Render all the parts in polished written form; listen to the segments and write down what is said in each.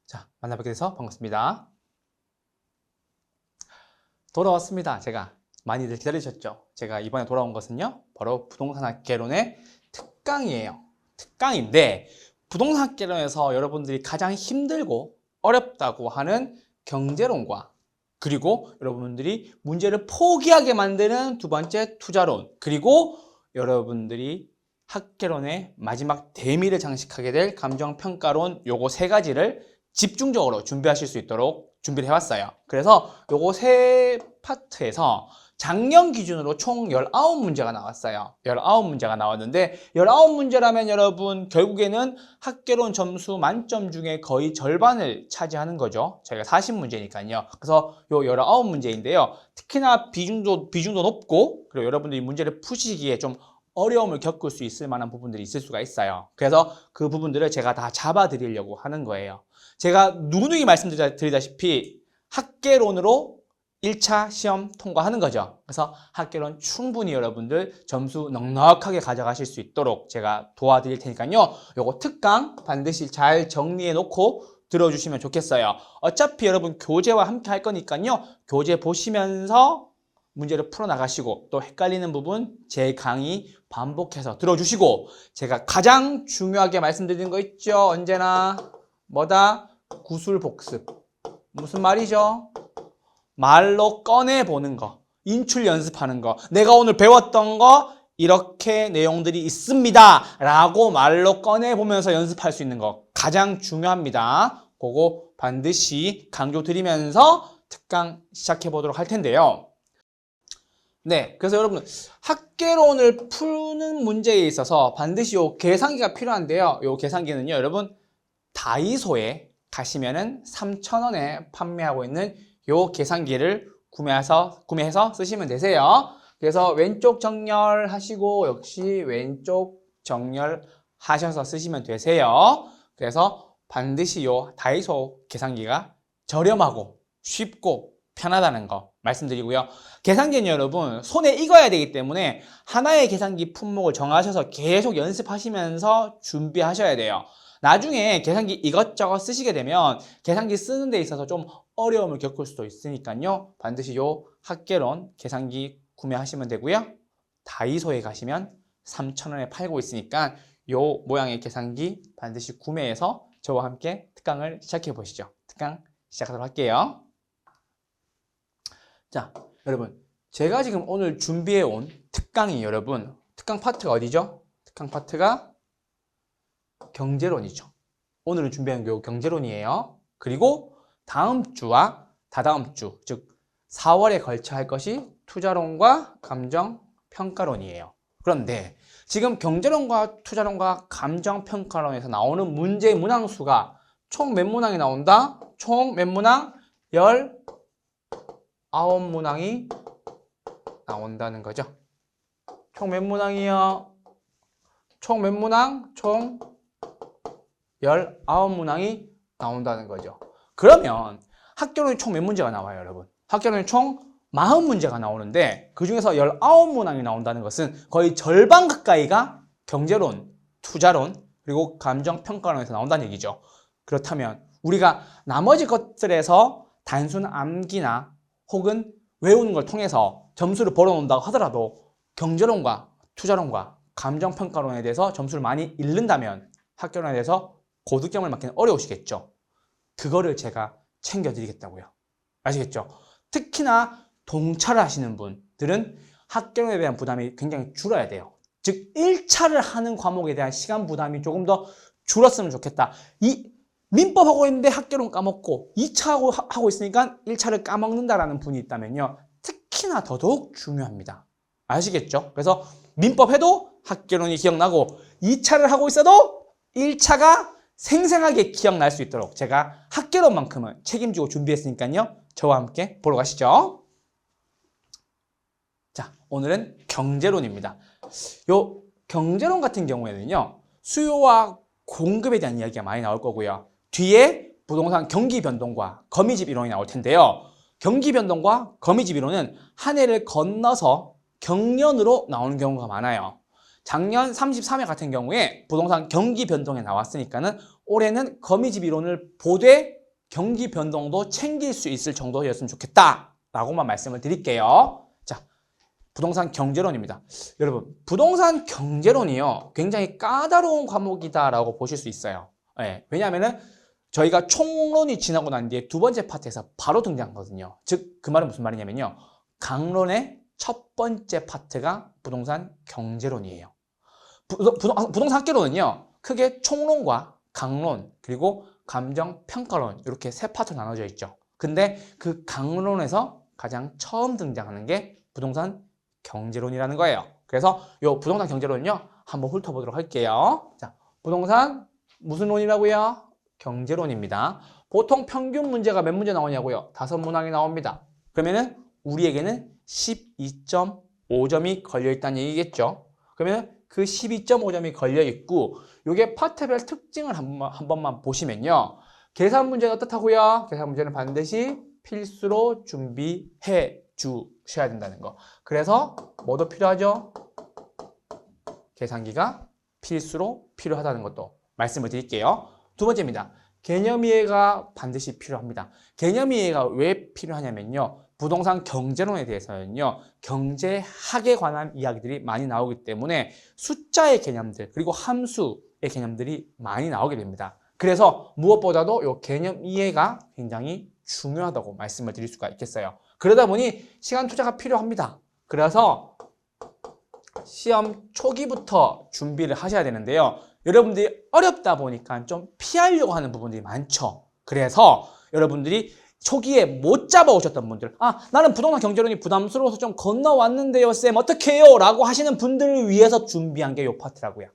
자, 만나뵙게 돼서 반갑습니다. 돌아왔습니다. 제가 많이들 기다리셨죠? 제가 이번에 돌아온 것은요, 바로 부동산학개론의 특강이에요. 특강인데 부동산학개론에서 여러분들이 가장 힘들고 어렵다고 하는 경제론과, 그리고 여러분들이 문제를 포기하게 만드는 두 번째 투자론, 그리고 여러분들이 학개론의 마지막 대미를 장식하게 될 감정평가론, 요거 세 가지를 집중적으로 준비하실 수 있도록 준비를 해왔어요. 그래서 요거 세 파트에서 작년 기준으로 총 19문제가 나왔어요. 19문제가 나왔는데 19문제라면 여러분 결국에는 학개론 점수 만점 중에 거의 절반을 차지하는 거죠. 저희가 40문제니까요. 그래서 요 19문제인데요. 특히나 비중도 높고, 그리고 여러분들이 문제를 푸시기에 좀 어려움을 겪을 수 있을 만한 부분들이 있을 수가 있어요. 그래서 그 부분들을 제가 다 잡아드리려고 하는 거예요. 제가 누누이 말씀드리다시피 학개론으로 1차 시험 통과하는 거죠. 그래서 학개론 충분히 여러분들 점수 넉넉하게 가져가실 수 있도록 제가 도와드릴 테니까요. 요거 특강 반드시 잘 정리해 놓고 들어주시면 좋겠어요. 어차피 여러분 교재와 함께 할 거니까요. 교재 보시면서 문제를 풀어나가시고, 또 헷갈리는 부분 제 강의 반복해서 들어주시고, 제가 가장 중요하게 말씀드리는 거 있죠? 언제나 뭐다? 구술복습. 무슨 말이죠? 말로 꺼내보는 거, 인출 연습하는 거, 내가 오늘 배웠던 거 이렇게 내용들이 있습니다 라고 말로 꺼내보면서 연습할 수 있는 거 가장 중요합니다. 그거 반드시 강조드리면서 특강 시작해 보도록 할 텐데요. 네, 그래서 여러분 학개론을 푸는 문제에 있어서 반드시 요 계산기가 필요한데요. 요 계산기는요, 여러분 다이소에 가시면은 3,000원에 판매하고 있는 요 계산기를 구매해서 쓰시면 되세요. 그래서 왼쪽 정렬하시고 역시 왼쪽 정렬하셔서 쓰시면 되세요. 그래서 반드시 요 다이소 계산기가 저렴하고 쉽고 편하다는 거 말씀드리고요. 계산기는 여러분 손에 익어야 되기 때문에 하나의 계산기 품목을 정하셔서 계속 연습하시면서 준비하셔야 돼요. 나중에 계산기 이것저것 쓰시게 되면 계산기 쓰는 데 있어서 좀 어려움을 겪을 수도 있으니까요. 반드시 요 학개론 계산기 구매하시면 되고요. 다이소에 가시면 3,000원에 팔고 있으니까 요 모양의 계산기 반드시 구매해서 저와 함께 특강을 시작해 보시죠. 특강 시작하도록 할게요. 자, 여러분 제가 지금 오늘 준비해 온 특강이, 여러분 특강 파트가 어디죠? 특강 파트가 경제론이죠. 오늘 준비한 게 경제론이에요. 그리고 다음 주와 다다음 주, 즉 4월에 걸쳐 할 것이 투자론과 감정평가론이에요. 그런데 지금 경제론과 투자론과 감정평가론에서 나오는 문제의 문항수가 총 몇 문항이 나온다? 총 몇 문항? 19문항이 나온다는 거죠. 총 몇 문항이요? 총 몇 문항? 총 19문항이 나온다는 거죠. 그러면 학개론이 총 몇 문제가 나와요, 여러분? 학개론이 총 40문제가 나오는데 그 중에서 19문항이 나온다는 것은 거의 절반 가까이가 경제론, 투자론, 그리고 감정평가론에서 나온다는 얘기죠. 그렇다면 우리가 나머지 것들에서 단순 암기나 혹은 외우는 걸 통해서 점수를 벌어놓는다고 하더라도 경제론과 투자론과 감정평가론에 대해서 점수를 많이 잃는다면 학개론에 대해서 고득점을 맞기는 어려우시겠죠. 그거를 제가 챙겨드리겠다고요. 아시겠죠? 특히나 동차를 하시는 분들은 학개론에 대한 부담이 굉장히 줄어야 돼요. 즉 1차를 하는 과목에 대한 시간 부담이 조금 더 줄었으면 좋겠다. 이 민법 하고 있는데 학개론 까먹고 2차 하고 있으니까 1차를 까먹는다라는 분이 있다면요, 특히나 더더욱 중요합니다. 아시겠죠? 그래서 민법 해도 학개론이 기억나고 2차를 하고 있어도 1차가 생생하게 기억날 수 있도록 제가 학개론만큼은 책임지고 준비했으니까요. 저와 함께 보러 가시죠. 자, 오늘은 경제론입니다. 요 경제론 같은 경우에는요, 수요와 공급에 대한 이야기가 많이 나올 거고요. 뒤에 부동산 경기 변동과 거미집 이론이 나올 텐데요. 경기 변동과 거미집 이론은 한 해를 건너서 경년으로 나오는 경우가 많아요. 작년 33회 같은 경우에 부동산 경기 변동에 나왔으니까는 올해는 거미집 이론을 보되 경기 변동도 챙길 수 있을 정도였으면 좋겠다라고만 말씀을 드릴게요. 자, 부동산 경제론입니다. 여러분, 부동산 경제론이요, 굉장히 까다로운 과목이다라고 보실 수 있어요. 네, 왜냐하면은 저희가 총론이 지나고 난 뒤에 두 번째 파트에서 바로 등장하거든요. 즉, 그 말은 무슨 말이냐면요, 강론의 첫 번째 파트가 부동산 경제론이에요. 부동산 학개론은요, 크게 총론과 강론, 그리고 감정평가론, 이렇게 세 파트로 나눠져 있죠. 근데 그 강론에서 가장 처음 등장하는 게 부동산 경제론이라는 거예요. 그래서 이 부동산 경제론은요, 한번 훑어보도록 할게요. 자, 부동산 무슨 론이라고요? 경제론입니다. 보통 평균 문제가 몇 문제 나오냐고요? 5문항이 나옵니다. 그러면은 우리에게는 12.5점이 걸려있다는 얘기겠죠. 그러면 그 12.5점이 걸려있고, 요게 파트별 특징을 한 번만 보시면요, 계산 문제는 어떻다고요? 계산 문제는 반드시 필수로 준비해 주셔야 된다는 거. 그래서 뭐도 필요하죠? 계산기가 필수로 필요하다는 것도 말씀을 드릴게요. 두 번째입니다. 개념 이해가 반드시 필요합니다. 개념 이해가 왜 필요하냐면요, 부동산 경제론에 대해서는요, 경제학에 관한 이야기들이 많이 나오기 때문에 숫자의 개념들, 그리고 함수의 개념들이 많이 나오게 됩니다. 그래서 무엇보다도 이 개념 이해가 굉장히 중요하다고 말씀을 드릴 수가 있겠어요. 그러다 보니 시간 투자가 필요합니다. 그래서 시험 초기부터 준비를 하셔야 되는데요, 여러분들이 어렵다 보니까 좀 피하려고 하는 부분들이 많죠. 그래서 여러분들이 초기에 못 잡아오셨던 분들, 나는 부동산 경제론이 부담스러워서 좀 건너왔는데요, 쌤, 어떡해요? 라고 하시는 분들을 위해서 준비한 게 이 파트라고요.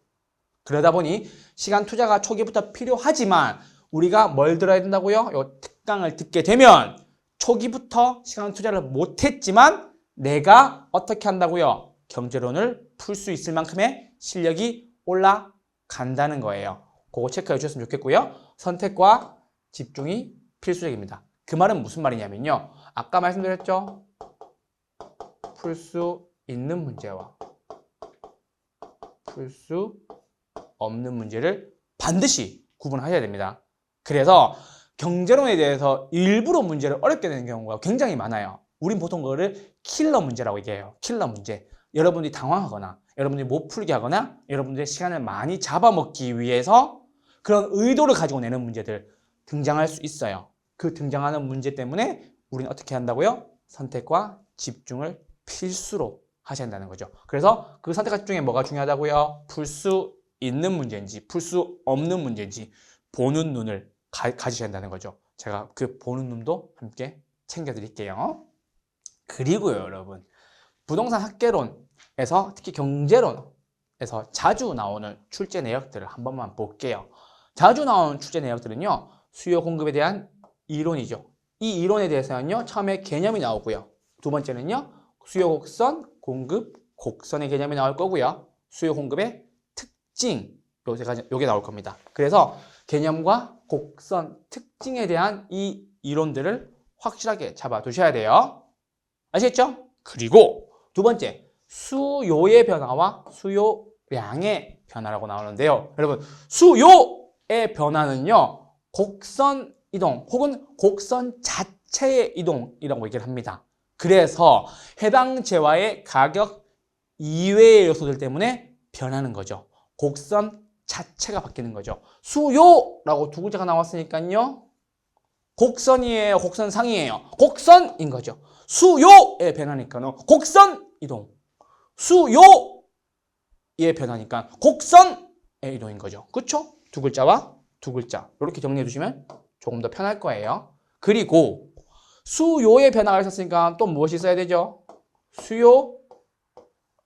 그러다 보니 시간 투자가 초기부터 필요하지만 우리가 뭘 들어야 된다고요? 이 특강을 듣게 되면 초기부터 시간 투자를 못했지만 내가 어떻게 한다고요? 경제론을 풀 수 있을 만큼의 실력이 올라간다는 거예요. 그거 체크해 주셨으면 좋겠고요. 선택과 집중이 필수적입니다. 그 말은 무슨 말이냐면요, 아까 말씀드렸죠? 풀 수 있는 문제와 풀 수 없는 문제를 반드시 구분하셔야 됩니다. 그래서 경제론에 대해서 일부러 문제를 어렵게 되는 경우가 굉장히 많아요. 우린 보통 그거를 킬러 문제라고 얘기해요. 킬러 문제. 여러분들이 당황하거나 여러분들이 못 풀게 하거나 여러분들의 시간을 많이 잡아먹기 위해서 그런 의도를 가지고 내는 문제들 등장할 수 있어요. 그 등장하는 문제 때문에 우리는 어떻게 한다고요? 선택과 집중을 필수로 하셔야 한다는 거죠. 그래서 그 선택과 집중에 뭐가 중요하다고요? 풀 수 있는 문제인지 풀 수 없는 문제인지 보는 눈을 가지셔야 한다는 거죠. 제가 그 보는 눈도 함께 챙겨드릴게요. 그리고요, 여러분, 부동산 학개론에서 특히 경제론에서 자주 나오는 출제 내역들을 한 번만 볼게요. 자주 나오는 출제 내역들은요, 수요 공급에 대한 이론이죠. 이 이론에 대해서는요, 처음에 개념이 나오고요. 두 번째는요, 수요 곡선, 공급, 곡선의 개념이 나올 거고요. 수요 공급의 특징, 요게 나올 겁니다. 그래서 개념과 곡선, 특징에 대한 이 이론들을 확실하게 잡아두셔야 돼요. 아시겠죠? 그리고 두 번째, 수요의 변화와 수요량의 변화라고 나오는데요. 여러분, 수요의 변화는요, 곡선 이동 혹은 곡선 자체의 이동이라고 얘기를 합니다. 그래서 해당 재화의 가격 이외의 요소들 때문에 변하는 거죠. 곡선 자체가 바뀌는 거죠. 수요라고 두 글자가 나왔으니까요, 곡선이에요, 곡선상이에요? 곡선인 거죠. 수요의 변화니까요, 곡선 이동. 수요의 변화니까 곡선의 이동인 거죠. 그쵸? 두 글자와 두 글자 이렇게 정리해 두시면 조금 더 편할 거예요. 그리고 수요의 변화가 있었으니까 또 무엇이 있어야 되죠?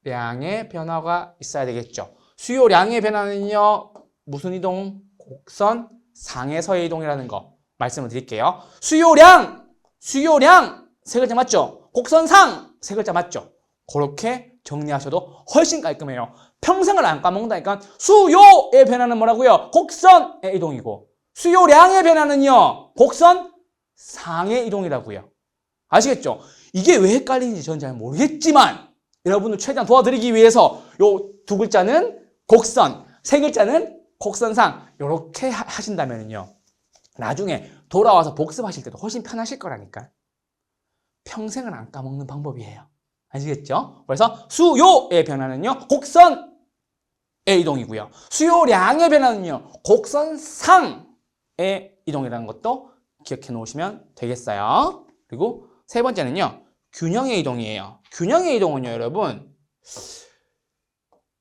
수요량의 변화가 있어야 되겠죠. 수요량의 변화는요, 무슨 이동? 곡선 상에서의 이동이라는 거 말씀을 드릴게요. 수요량 세 글자 맞죠? 곡선상 세 글자 맞죠? 그렇게 정리하셔도 훨씬 깔끔해요. 평생을 안 까먹는다니까. 수요의 변화는 뭐라고요? 곡선의 이동이고, 수요량의 변화는요, 곡선 상의 이동이라고요. 아시겠죠? 이게 왜 헷갈리는지 저는 잘 모르겠지만 여러분을 최대한 도와드리기 위해서 요 두 글자는 곡선, 세 글자는 곡선상 이렇게 하신다면요, 나중에 돌아와서 복습하실 때도 훨씬 편하실 거라니까. 평생을 안 까먹는 방법이에요. 아시겠죠? 그래서 수요의 변화는요, 곡선의 이동이고요. 수요량의 변화는요, 곡선상의 이동이라는 것도 기억해 놓으시면 되겠어요. 그리고 세 번째는요, 균형의 이동이에요. 균형의 이동은요, 여러분,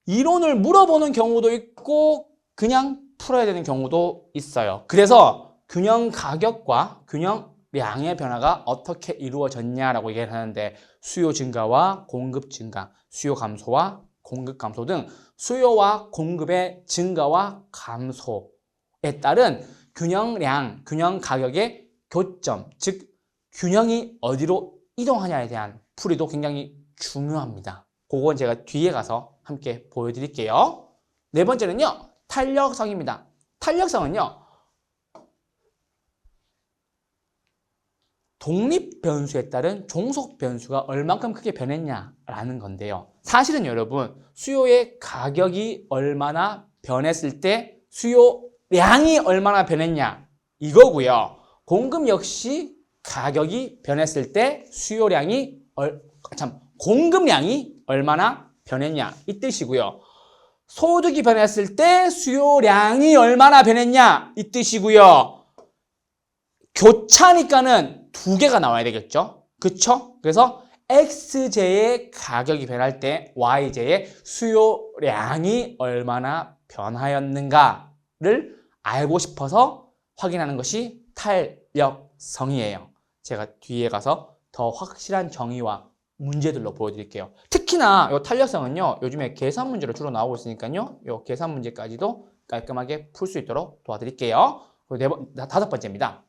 이론을 물어보는 경우도 있고 그냥 풀어야 되는 경우도 있어요. 그래서 균형 가격과 균형량의 변화가 어떻게 이루어졌냐라고 얘기를 하는데, 수요 증가와 공급 증가, 수요 감소와 공급 감소 등 수요와 공급의 증가와 감소에 따른 균형량, 균형 가격의 교점, 즉 균형이 어디로 이동하냐에 대한 풀이도 굉장히 중요합니다. 그건 제가 뒤에 가서 함께 보여드릴게요. 네 번째는요, 탄력성입니다. 탄력성은요, 독립 변수에 따른 종속 변수가 얼만큼 크게 변했냐라는 건데요. 사실은 여러분, 수요의 가격이 얼마나 변했을 때 수요량이 얼마나 변했냐 이거고요. 공급 역시 가격이 변했을 때 공급량이 얼마나 변했냐 이 뜻이고요. 소득이 변했을 때 수요량이 얼마나 변했냐 이 뜻이고요. 교차니까는 두 개가 나와야 되겠죠. 그쵸? 그래서 XJ의 가격이 변할 때 YJ의 수요량이 얼마나 변하였는가를 알고 싶어서 확인하는 것이 탄력성이에요. 제가 뒤에 가서 더 확실한 정의와 문제들로 보여드릴게요. 특히나 이 탄력성은요, 요즘에 계산 문제로 주로 나오고 있으니까요, 이 계산 문제까지도 깔끔하게 풀 수 있도록 도와드릴게요. 그리고 다섯 번째입니다.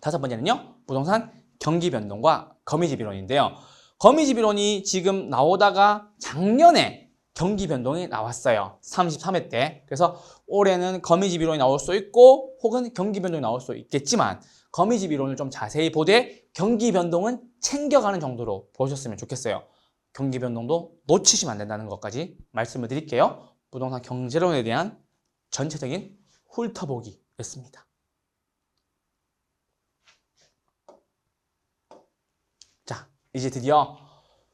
다섯 번째는요, 부동산 경기 변동과 거미집 이론인데요. 거미집 이론이 지금 나오다가 작년에 경기 변동이 나왔어요. 33회 때. 그래서 올해는 거미집 이론이 나올 수 있고 혹은 경기 변동이 나올 수 있겠지만, 거미집 이론을 좀 자세히 보되 경기 변동은 챙겨가는 정도로 보셨으면 좋겠어요. 경기 변동도 놓치시면 안 된다는 것까지 말씀을 드릴게요. 부동산 경제론에 대한 전체적인 훑어보기였습니다. 자, 이제 드디어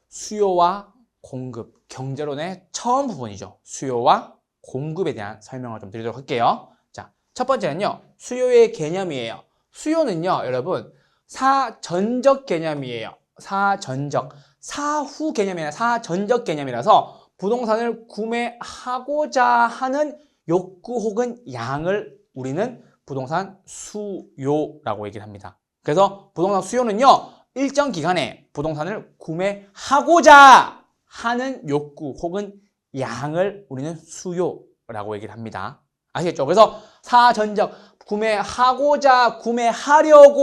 수요와 공급, 경제론의 처음 부분이죠. 수요와 공급에 대한 설명을 좀 드리도록 할게요. 자, 첫 번째는요, 수요의 개념이에요. 수요는요, 여러분, 사전적 개념이에요. 사전적. 사후 개념이 아니라 사전적 개념이라서 부동산을 구매하고자 하는 욕구 혹은 양을 우리는 부동산 수요라고 얘기를 합니다. 그래서 부동산 수요는요, 일정 기간에 부동산을 구매하고자 하는 욕구 혹은 양을 우리는 수요라고 얘기를 합니다. 아시겠죠? 그래서 사전적, 구매하려고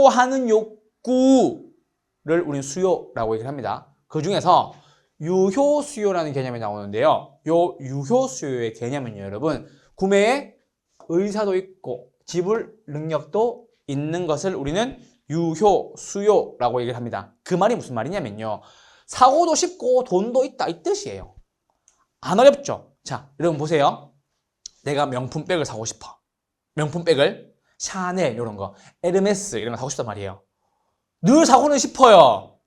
하는 욕구를 우리는 수요라고 얘기를 합니다. 그 중에서 유효 수요라는 개념이 나오는데요. 요 유효 수요의 개념은요, 여러분, 구매의 의사도 있고 지불 능력도 있는 것을 우리는 유효 수요라고 얘기를 합니다. 그 말이 무슨 말이냐면요, 사고도 쉽고 돈도 있다 이 뜻이에요. 안 어렵죠? 자, 여러분 보세요. 내가 명품백을 사고 싶어. 명품백을 샤넬 이런 거, 에르메스 이런 거 사고 싶단 말이에요. 늘 사고는 싶어요.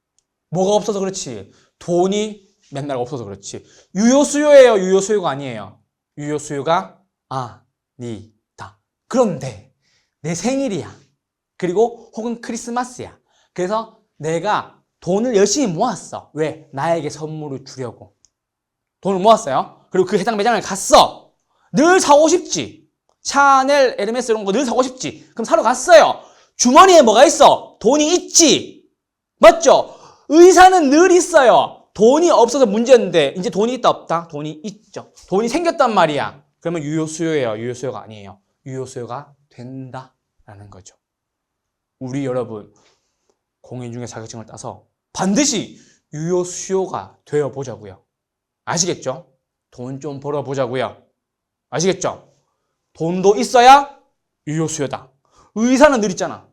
뭐가 없어서 그렇지. 돈이 맨날 없어서 그렇지. 유효 수요예요. 유효 수요가 아니에요. 유효 수요가 아니다. 그런데 내 생일이야. 그리고 혹은 크리스마스야. 그래서 내가 돈을 열심히 모았어. 왜? 나에게 선물을 주려고. 돈을 모았어요. 그리고 그 해당 매장을 갔어. 늘 사고 싶지. 샤넬, 에르메스 이런 거 늘 사고 싶지. 그럼 사러 갔어요. 주머니에 뭐가 있어? 돈이 있지. 맞죠? 의사는 늘 있어요. 돈이 없어서 문제였는데 이제 돈이 있다 없다? 돈이 있죠. 돈이 생겼단 말이야. 그러면 유효 수요예요. 유효 수요가 아니에요. 유효 수요가 된다라는 거죠. 우리 여러분, 공인중개 자격증을 따서 반드시 유효 수요가 되어 보자고요. 아시겠죠? 돈 좀 벌어 보자고요. 아시겠죠? 돈도 있어야 유효 수요다. 의사는 늘 있잖아.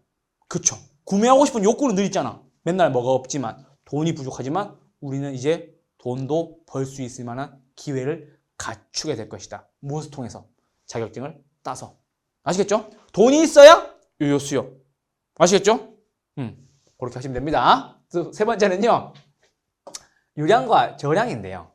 그쵸? 구매하고 싶은 욕구는 늘 있잖아. 맨날 뭐가 없지만, 돈이 부족하지만 우리는 이제 돈도 벌 수 있을 만한 기회를 갖추게 될 것이다. 무엇을 통해서? 자격증을 따서. 아시겠죠? 돈이 있어야 유효, 수요. 아시겠죠? 그렇게 하시면 됩니다. 세 번째는요, 유량과 저량인데요.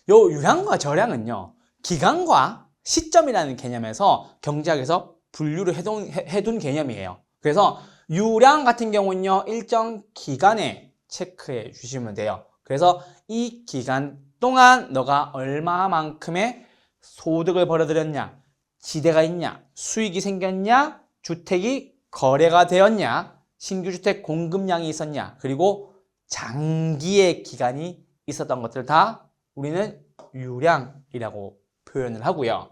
요 유량과 저량은요, 기간과 시점이라는 개념에서 경제학에서 분류를 해둔 개념이에요. 그래서 유량 같은 경우는요, 일정 기간에 체크해 주시면 돼요. 그래서 이 기간 동안 너가 얼마만큼의 소득을 벌어들였냐, 지대가 있냐, 수익이 생겼냐, 주택이 거래가 되었냐, 신규 주택 공급량이 있었냐, 그리고 장기의 기간이 있었던 것들 다 우리는 유량이라고 표현을 하고요.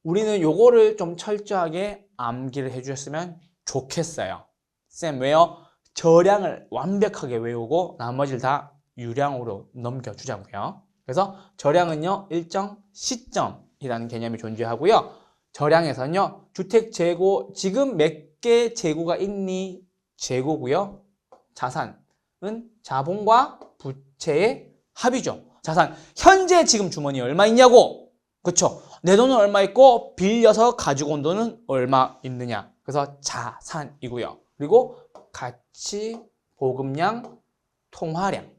우리는 요거를 좀 철저하게 암기를 해주셨으면 좋겠어요. 쌤, 왜요? 저량을 완벽하게 외우고 나머지를 다 유량으로 넘겨주자고요. 그래서 저량은요, 일정 시점이라는 개념이 존재하고요. 저량에서는요, 주택 재고, 지금 몇 개 재고가 있니? 재고고요. 자산은 자본과 부채의 합이죠. 자산, 현재 지금 주머니에 얼마 있냐고. 그쵸? 내 돈은 얼마 있고 빌려서 가지고 온 돈은 얼마 있느냐. 그래서 자산이고요. 그리고 가치, 보급량, 통화량.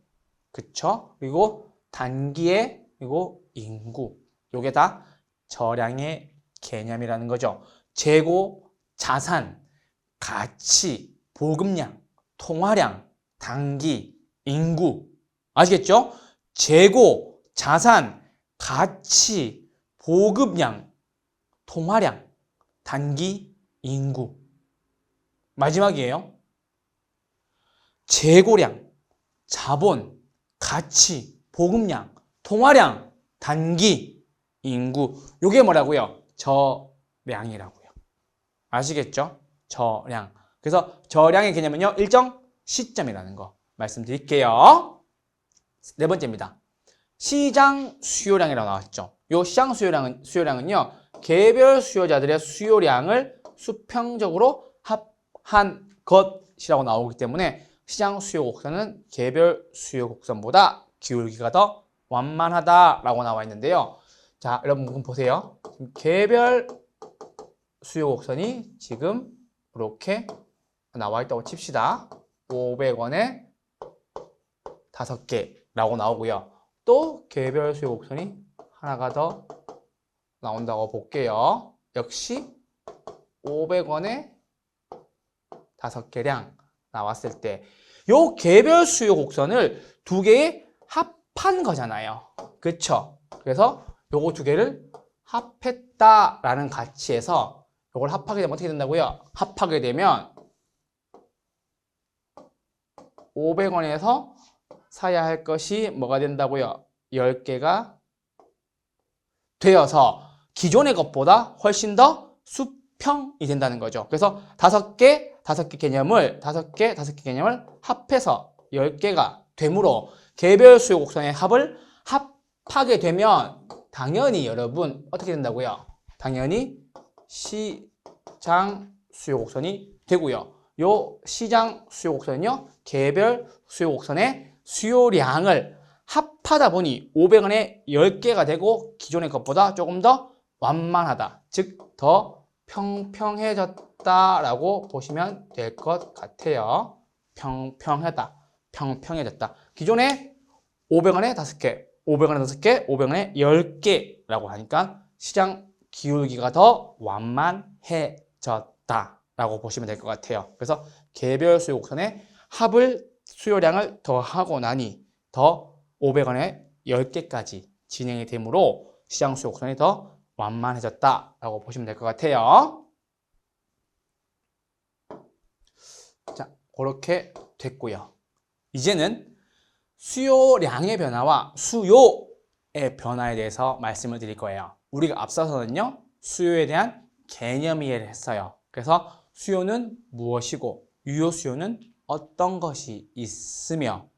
그쵸? 그리고 단기의, 그리고 인구. 요게 다 저량의 개념이라는 거죠. 재고, 자산, 가치, 보급량, 통화량, 단기, 인구. 아시겠죠? 재고, 자산, 가치, 보급량, 통화량, 단기, 인구. 마지막이에요. 재고량, 자본, 가치, 보급량, 통화량, 단기, 인구. 요게 뭐라고요? 저량이라고요. 아시겠죠? 저량. 그래서 저량의 개념은요, 일정 시점이라는 거 말씀드릴게요. 네 번째입니다. 시장 수요량이라고 나왔죠. 요 시장 수요량은요, 개별 수요자들의 수요량을 수평적으로 합한 것이라고 나오기 때문에 시장 수요 곡선은 개별 수요 곡선보다 기울기가 더 완만하다라고 나와 있는데요. 자, 여러분 보세요. 개별 수요 곡선이 지금 이렇게 나와 있다고 칩시다. 500원에 5개라고 나오고요. 또 개별 수요 곡선이 하나가 더 나온다고 볼게요. 역시 500원에 5개량 나왔을 때 요 개별 수요 곡선을 두 개의 합한 거잖아요. 그쵸? 그래서 요거 두 개를 합했다라는 가치에서 요걸 합하게 되면 어떻게 된다고요? 합하게 되면 500원에서 사야 할 것이 뭐가 된다고요? 10개가 되어서 기존의 것보다 훨씬 더 수평이 된다는 거죠. 그래서 5개 개념을 합해서 10개가 되므로 개별 수요 곡선의 합을 합하게 되면 당연히 여러분 어떻게 된다고요? 당연히 시장 수요 곡선이 되고요. 요 시장 수요 곡선은요, 개별 수요 곡선의 수요량을 합하다 보니 500원에 10개가 되고 기존의 것보다 조금 더 완만하다. 즉, 더 평평해졌다라고 보시면 될 것 같아요. 평평해졌다. 기존에 500원에 5개, 500원에 5개, 500원에 10개라고 하니까 시장 기울기가 더 완만해졌다라고 보시면 될 것 같아요. 그래서 개별 수요 곡선의 합을 수요량을 더하고 나니 더 500원에 10개까지 진행이 되므로 시장 수요 곡선이 더 완만해졌다라고 보시면 될 것 같아요. 자, 그렇게 됐고요. 이제는 수요량의 변화와 수요의 변화에 대해서 말씀을 드릴 거예요. 우리가 앞서서는요, 수요에 대한 개념 이해를 했어요. 그래서 수요는 무엇이고 유효 수요는 어떤 것이 있으며,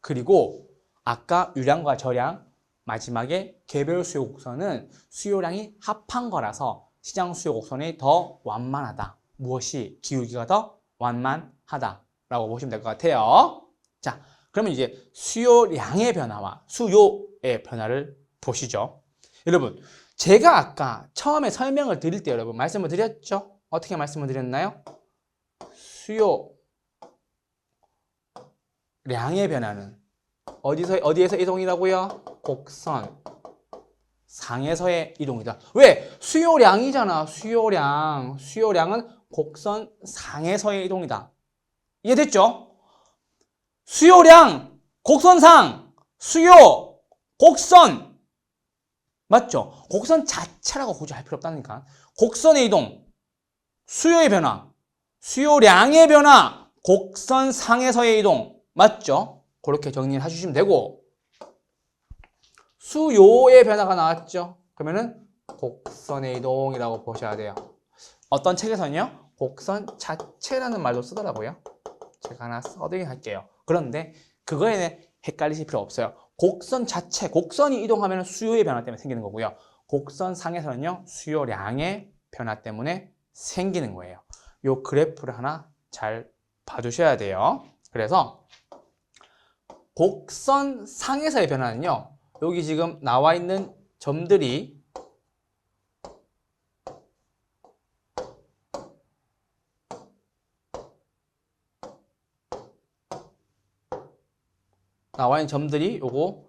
그리고 아까 유량과 저량, 마지막에 개별 수요 곡선은 수요량이 합한 거라서 시장 수요 곡선이 더 완만하다. 무엇이 기울기가 더 완만하다라고 보시면 될 것 같아요. 자, 그러면 이제 수요량의 변화와 수요의 변화를 보시죠. 여러분, 제가 아까 처음에 설명을 드릴 때 여러분 말씀을 드렸죠? 어떻게 말씀을 드렸나요? 수요량의 변화는 어디에서 이동이라고요? 곡선 상에서의 이동이다. 왜? 수요량이잖아. 수요량은 곡선 상에서의 이동이다. 이해됐죠? 수요량, 곡선상, 수요, 곡선. 맞죠? 곡선 자체라고 굳이 할 필요 없다니까. 곡선의 이동, 수요의 변화, 수요량의 변화, 곡선상에서의 이동. 맞죠? 그렇게 정리를 해주시면 되고, 수요의 변화가 나왔죠? 그러면은 곡선의 이동이라고 보셔야 돼요. 어떤 책에서는요, 곡선 자체라는 말도 쓰더라고요. 제가 하나 써드리긴 할게요. 그런데 그거에는 헷갈리실 필요 없어요. 곡선 자체, 곡선이 이동하면 수요의 변화 때문에 생기는 거고요. 곡선상에서는요, 수요량의 변화 때문에 생기는 거예요. 요 그래프를 하나 잘 봐주셔야 돼요. 그래서 곡선상에서의 변화는요, 여기 지금 나와 있는 점들이 요거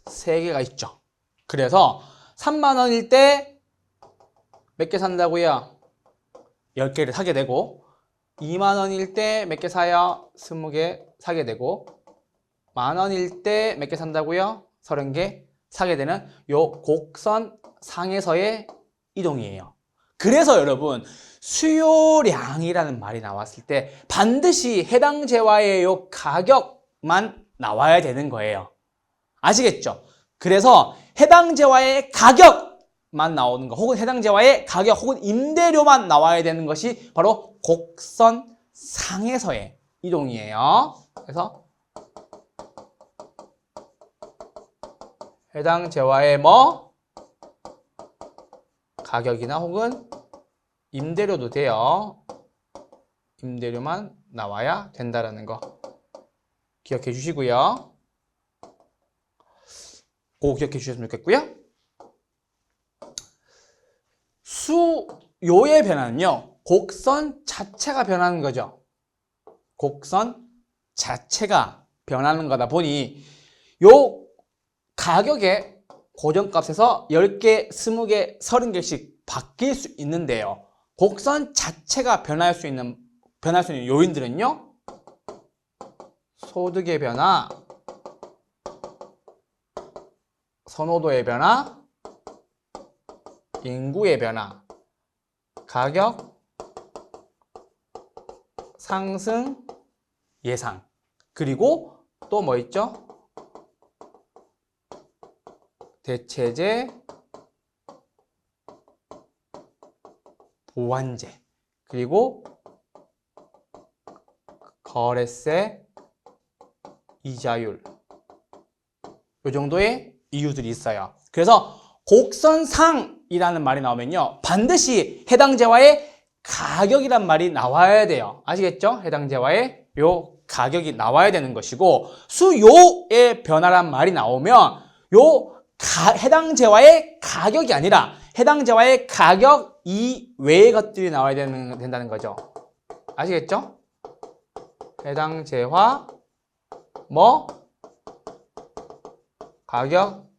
3개가 있죠. 그래서 3만 원일 때 몇 개 산다고요? 10개를 사게 되고, 2만 원일 때 몇 개 사요? 20개 사게 되고, 만 원일 때 몇 개 산다고요? 30개 사게 되는 요 곡선 상에서의 이동이에요. 그래서 여러분, 수요량이라는 말이 나왔을 때 반드시 해당 재화의 요 가격만 나와야 되는 거예요. 아시겠죠? 그래서 해당 재화의 가격만 나오는 거, 혹은 해당 재화의 가격 혹은 임대료만 나와야 되는 것이 바로 곡선 상에서의 이동이에요. 그래서 해당 재화의 가격이나 혹은 임대료도 돼요. 임대료만 나와야 된다라는 거 기억해 주시고요. 그거 기억해 주셨으면 좋겠고요. 수요의 변화는요, 곡선 자체가 변하는 거죠. 곡선 자체가 변하는 거다 보니 요 가격의 고정값에서 10개, 20개, 30개씩 바뀔 수 있는데요. 곡선 자체가 변할 수 있는 요인들은요, 소득의 변화, 선호도의 변화, 인구의 변화, 가격, 상승, 예상, 그리고 또 뭐 있죠? 대체제, 보완제, 그리고 거래세, 이자율, 이 정도의 이유들이 있어요. 그래서 곡선상이라는 말이 나오면요, 반드시 해당 재화의 가격이란 말이 나와야 돼요. 아시겠죠? 해당 재화의 요 가격이 나와야 되는 것이고, 수요의 변화란 말이 나오면 해당 재화의 가격이 아니라 해당 재화의 가격 이외의 것들이 나와야 된다는 거죠. 아시겠죠? 해당 재화 가격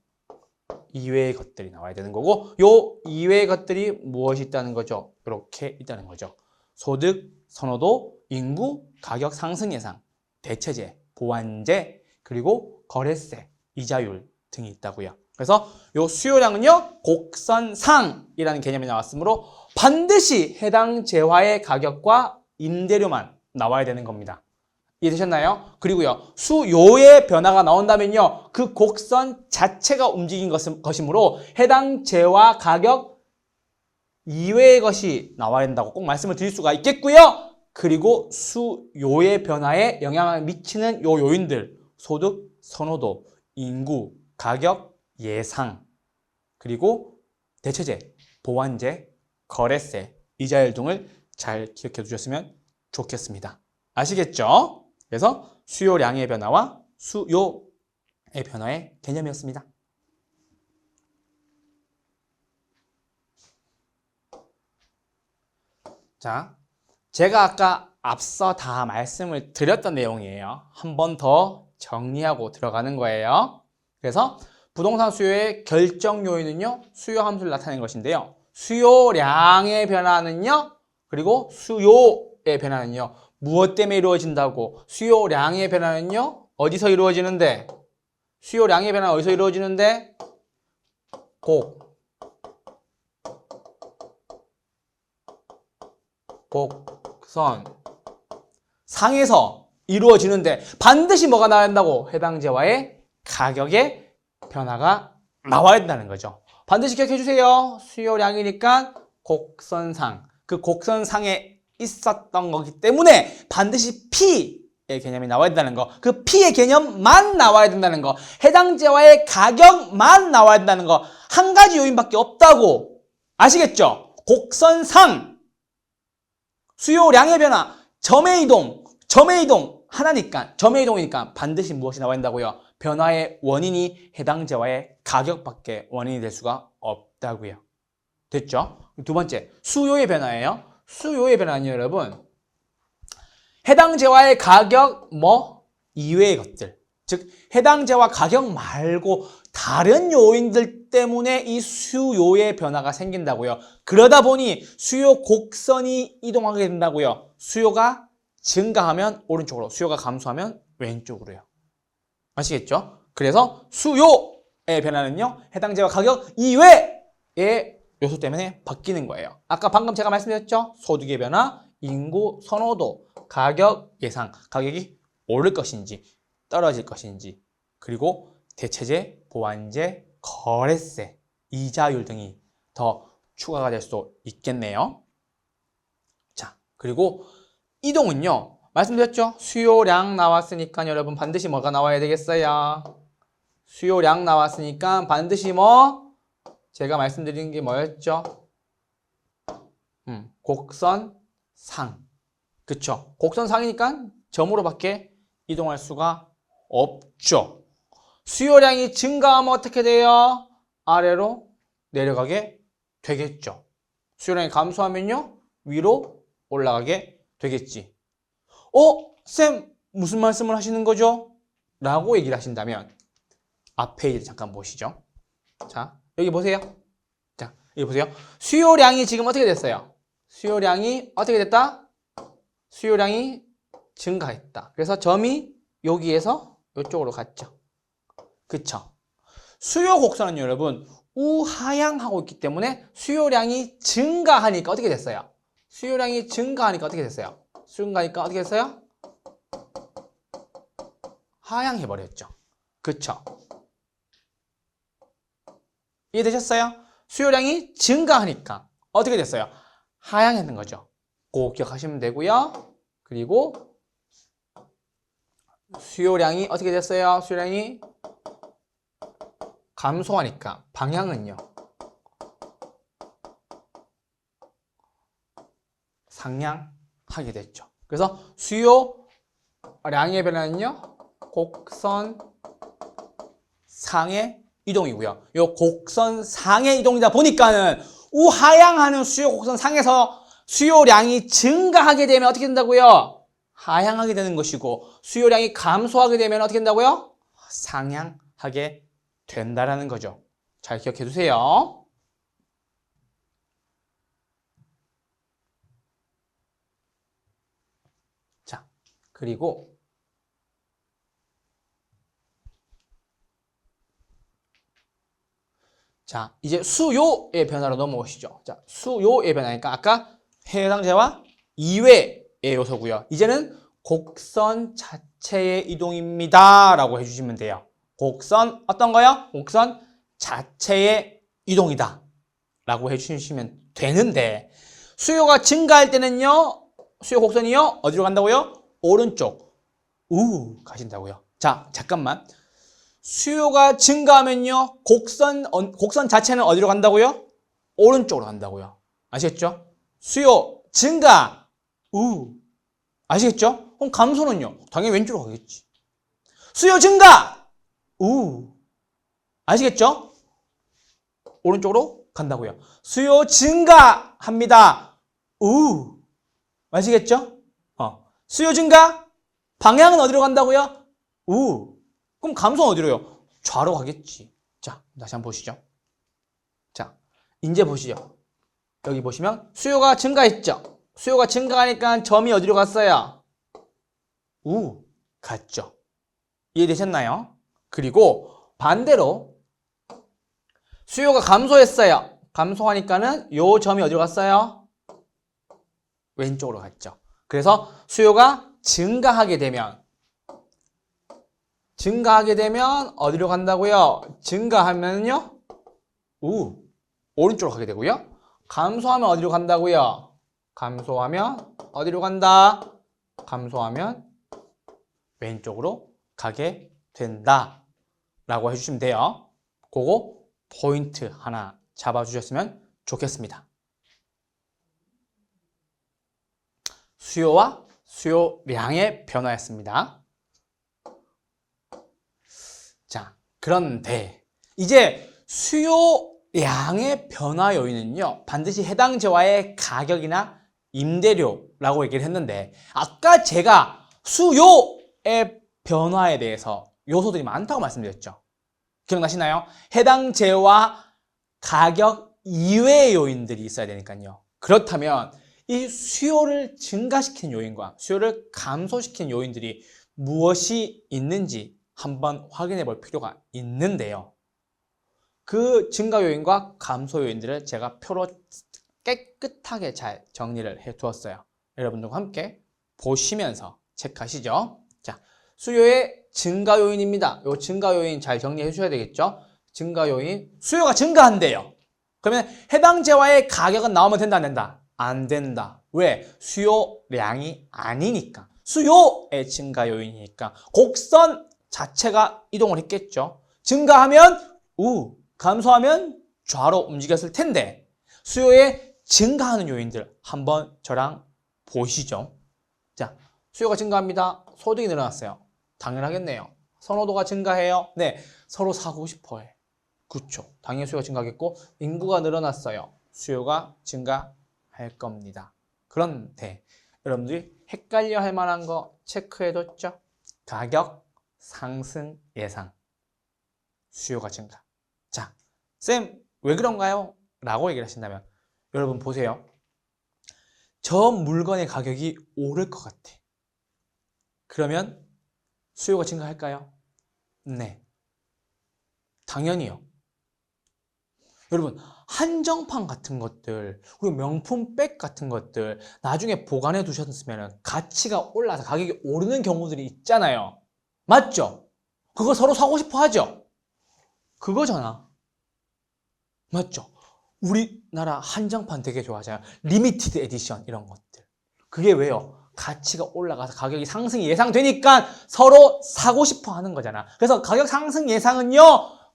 이외의 것들이 나와야 되는 거고, 요 이외의 것들이 무엇이 있다는 거죠? 이렇게 있다는 거죠. 소득, 선호도, 인구, 가격 상승 예상, 대체제, 보완제, 그리고 거래세, 이자율 등이 있다고요. 그래서 요 수요량은요, 곡선상이라는 개념이 나왔으므로 반드시 해당 재화의 가격과 임대료만 나와야 되는 겁니다. 이해되셨나요? 그리고요, 수요의 변화가 나온다면요, 그 곡선 자체가 움직인 것이므로 해당 재화 가격 이외의 것이 나와야 된다고 꼭 말씀을 드릴 수가 있겠고요. 그리고 수요의 변화에 영향을 미치는 요 요인들, 소득, 선호도, 인구, 가격, 예상, 그리고 대체제, 보완제, 거래세, 이자율 등을 잘 기억해 두셨으면 좋겠습니다. 아시겠죠? 그래서 수요량의 변화와 수요의 변화의 개념이었습니다. 자, 제가 아까 앞서 다 말씀을 드렸던 내용이에요. 한 번 더 정리하고 들어가는 거예요. 그래서 부동산 수요의 결정 요인은요, 수요 함수를 나타내는 것인데요. 수요량의 변화는요, 그리고 수요의 변화는요, 무엇 때문에 이루어진다고? 수요량의 변화는요, 어디서 이루어지는데? 수요량의 변화는 어디서 이루어지는데? 곡선 상에서 이루어지는데 반드시 뭐가 나와야 된다고? 해당제와의 가격의 변화가 나와야 된다는 거죠. 반드시 기억해 주세요. 수요량이니까 곡선상. 그 곡선상에 있었던 거기 때문에 반드시 P의 개념이 나와야 된다는 거. 그 P의 개념만 나와야 된다는 거. 해당제와의 가격만 나와야 된다는 거. 한 가지 요인밖에 없다고. 아시겠죠? 곡선상. 수요량의 변화. 점의 이동 하나니까, 점의 이동이니까 반드시 무엇이 나와야 된다고요? 변화의 원인이 해당제와의 가격밖에 원인이 될 수가 없다고요. 됐죠? 두 번째, 수요의 변화예요. 수요의 변화는 여러분, 해당제와의 가격 이외의 것들, 즉 해당제와 가격 말고 다른 요인들 때문에 이 수요의 변화가 생긴다고요. 그러다 보니 수요 곡선이 이동하게 된다고요. 수요가 증가하면 오른쪽으로, 수요가 감소하면 왼쪽으로요. 아시겠죠? 그래서 수요의 변화는요, 해당제와 가격 이외의 요소 때문에 바뀌는 거예요. 아까 방금 제가 말씀드렸죠? 소득의 변화, 인구 선호도, 가격 예상, 가격이 오를 것인지 떨어질 것인지, 그리고 대체제, 보완제, 거래세, 이자율 등이 더 추가가 될 수 있겠네요. 자, 그리고 이동은요, 말씀드렸죠? 수요량 나왔으니까 여러분 반드시 뭐가 나와야 되겠어요? 수요량 나왔으니까 반드시 제가 말씀드린 게 뭐였죠? 곡선상. 그쵸? 곡선상이니까 점으로밖에 이동할 수가 없죠. 수요량이 증가하면 어떻게 돼요? 아래로 내려가게 되겠죠. 수요량이 감소하면요, 위로 올라가게 되겠지. 쌤, 무슨 말씀을 하시는 거죠? 라고 얘기를 하신다면 앞 페이지를 잠깐 보시죠. 자, 여기 보세요. 자, 여기 보세요. 수요량이 지금 어떻게 됐어요? 수요량이 어떻게 됐다? 수요량이 증가했다. 그래서 점이 여기에서 이쪽으로 갔죠. 그쵸? 수요 곡선은 여러분 우하향하고 있기 때문에 수요량이 증가하니까 어떻게 됐어요? 수요량이 증가하니까 어떻게 됐어요? 증가하니까 어떻게 됐어요? 하향해버렸죠. 그쵸? 이해되셨어요? 수요량이 증가하니까 어떻게 됐어요? 하향했는 거죠. 꼭 기억하시면 되고요. 그리고 수요량이 어떻게 됐어요? 수요량이 감소하니까 방향은요, 상향하게 됐죠. 그래서 수요량의 변화는요, 곡선 상의 이동이고요. 이 곡선 상의 이동이다 보니까는 우하향하는 수요 곡선 상에서 수요량이 증가하게 되면 어떻게 된다고요? 하향하게 되는 것이고, 수요량이 감소하게 되면 어떻게 된다고요? 상향하게 된다라는 거죠. 잘 기억해 두세요. 자, 그리고 자, 이제 수요의 변화로 넘어오시죠. 자, 수요의 변화니까 아까 해당제와 이외의 요소고요. 이제는 곡선 자체의 이동입니다 라고 해주시면 돼요. 곡선 어떤 거요? 곡선 자체의 이동이다 라고 해주시면 되는데, 수요가 증가할 때는요, 수요 곡선이요, 어디로 간다고요? 오른쪽 가신다고요. 자, 잠깐만. 수요가 증가하면요, 곡선 자체는 어디로 간다고요? 오른쪽으로 간다고요. 아시겠죠? 수요 증가 아시겠죠? 그럼 감소는요, 당연히 왼쪽으로 가겠지. 수요 증가 아시겠죠? 오른쪽으로 간다고요. 수요 증가합니다. 아시겠죠? 수요 증가, 방향은 어디로 간다고요? 우. 그럼 감소는 어디로요? 좌로 가겠지. 자, 다시 한번 보시죠. 자, 이제 보시죠. 여기 보시면 수요가 증가했죠? 수요가 증가하니까 점이 어디로 갔어요? 우, 갔죠. 이해되셨나요? 그리고 반대로 수요가 감소했어요. 감소하니까는 요 점이 어디로 갔어요? 왼쪽으로 갔죠. 그래서 수요가 증가하게 되면 어디로 간다고요? 증가하면요? 오른쪽으로 가게 되고요. 감소하면 어디로 간다고요? 감소하면 어디로 간다? 감소하면 왼쪽으로 가게 된다 라고 해주시면 돼요. 그거 포인트 하나 잡아주셨으면 좋겠습니다. 수요와 수요량의 변화였습니다. 자, 그런데 이제 수요량의 변화 요인은요, 반드시 해당 재화의 가격이나 임대료라고 얘기를 했는데, 아까 제가 수요의 변화에 대해서 요소들이 많다고 말씀드렸죠. 기억나시나요? 해당 재화 가격 이외의 요인들이 있어야 되니까요. 그렇다면 이 수요를 증가시키는 요인과 수요를 감소시키는 요인들이 무엇이 있는지 한번 확인해 볼 필요가 있는데요. 그 증가 요인과 감소 요인들을 제가 표로 깨끗하게 잘 정리를 해 두었어요. 여러분들과 함께 보시면서 체크하시죠. 자, 수요의 증가 요인입니다. 이 증가 요인 잘 정리해 주셔야 되겠죠. 증가 요인, 수요가 증가한대요. 그러면 해당 재화의 가격은 나오면 된다, 안 된다? 안 된다. 왜? 수요량이 아니니까. 수요의 증가 요인이니까 곡선 자체가 이동을 했겠죠. 증가하면 우, 감소하면 좌로 움직였을 텐데 수요의 증가하는 요인들 한번 저랑 보시죠. 자, 수요가 증가합니다. 소득이 늘어났어요. 당연하겠네요. 선호도가 증가해요. 네, 서로 사고 싶어 해. 그렇죠. 당연히 수요가 증가하겠고 인구가 늘어났어요. 수요가 증가할 겁니다. 그런데 여러분들이 헷갈려 할 만한 거 체크해뒀죠? 가격 상승 예상, 수요가 증가. 자, 쌤, 왜 그런가요? 라고 얘기를 하신다면 여러분 보세요. 저 물건의 가격이 오를 것 같아. 그러면 수요가 증가할까요? 네. 당연히요. 여러분, 한정판 같은 것들, 그리고 명품 백 같은 것들 나중에 보관해 두셨으면 가치가 올라서 가격이 오르는 경우들이 있잖아요. 맞죠? 그거 서로 사고 싶어 하죠? 그거잖아. 맞죠? 우리나라 한정판 되게 좋아하잖아요. 리미티드 에디션 이런 것들. 그게 왜요? 가치가 올라가서 가격이 상승이 예상되니까 서로 사고 싶어 하는 거잖아. 그래서 가격 상승 예상은요,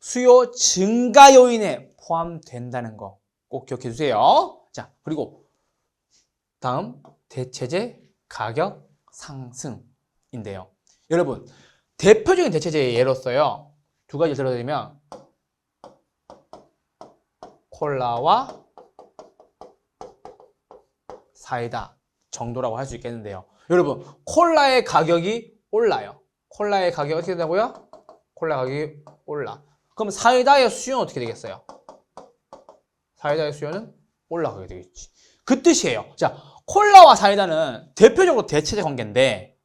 수요 증가 요인에 포함된다는 거 꼭 기억해 주세요. 자, 그리고 다음 대체재 가격 상승인데요. 여러분, 대표적인 대체재의 예로서요, 두 가지 들어드리면 콜라와 사이다 정도라고 할 수 있겠는데요. 여러분, 콜라의 가격이 올라요. 콜라의 가격이 어떻게 된다고요? 콜라 가격이 올라. 그럼 사이다의 수요는 어떻게 되겠어요? 사이다의 수요는 올라가게 되겠지. 그 뜻이에요. 자, 콜라와 사이다는 대표적으로 대체재 관계인데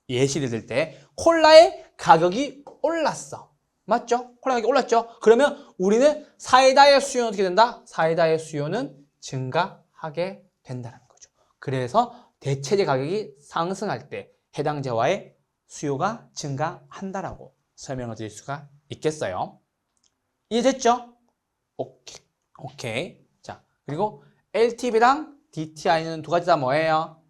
예시를 들 때 콜라의 가격이 올랐어. 맞죠? 콜라 가격이 올랐죠? 그러면 우리는 사이다의 수요는 어떻게 된다? 사이다의 수요는 증가하게 된다는 거죠. 그래서 대체재 가격이 상승할 때 해당 재화의 수요가 증가한다라고 설명을 드릴 수가 있겠어요. 이해됐죠? 오케이. 자, 그리고 LTV랑 DTI는 두 가지 다 뭐예요?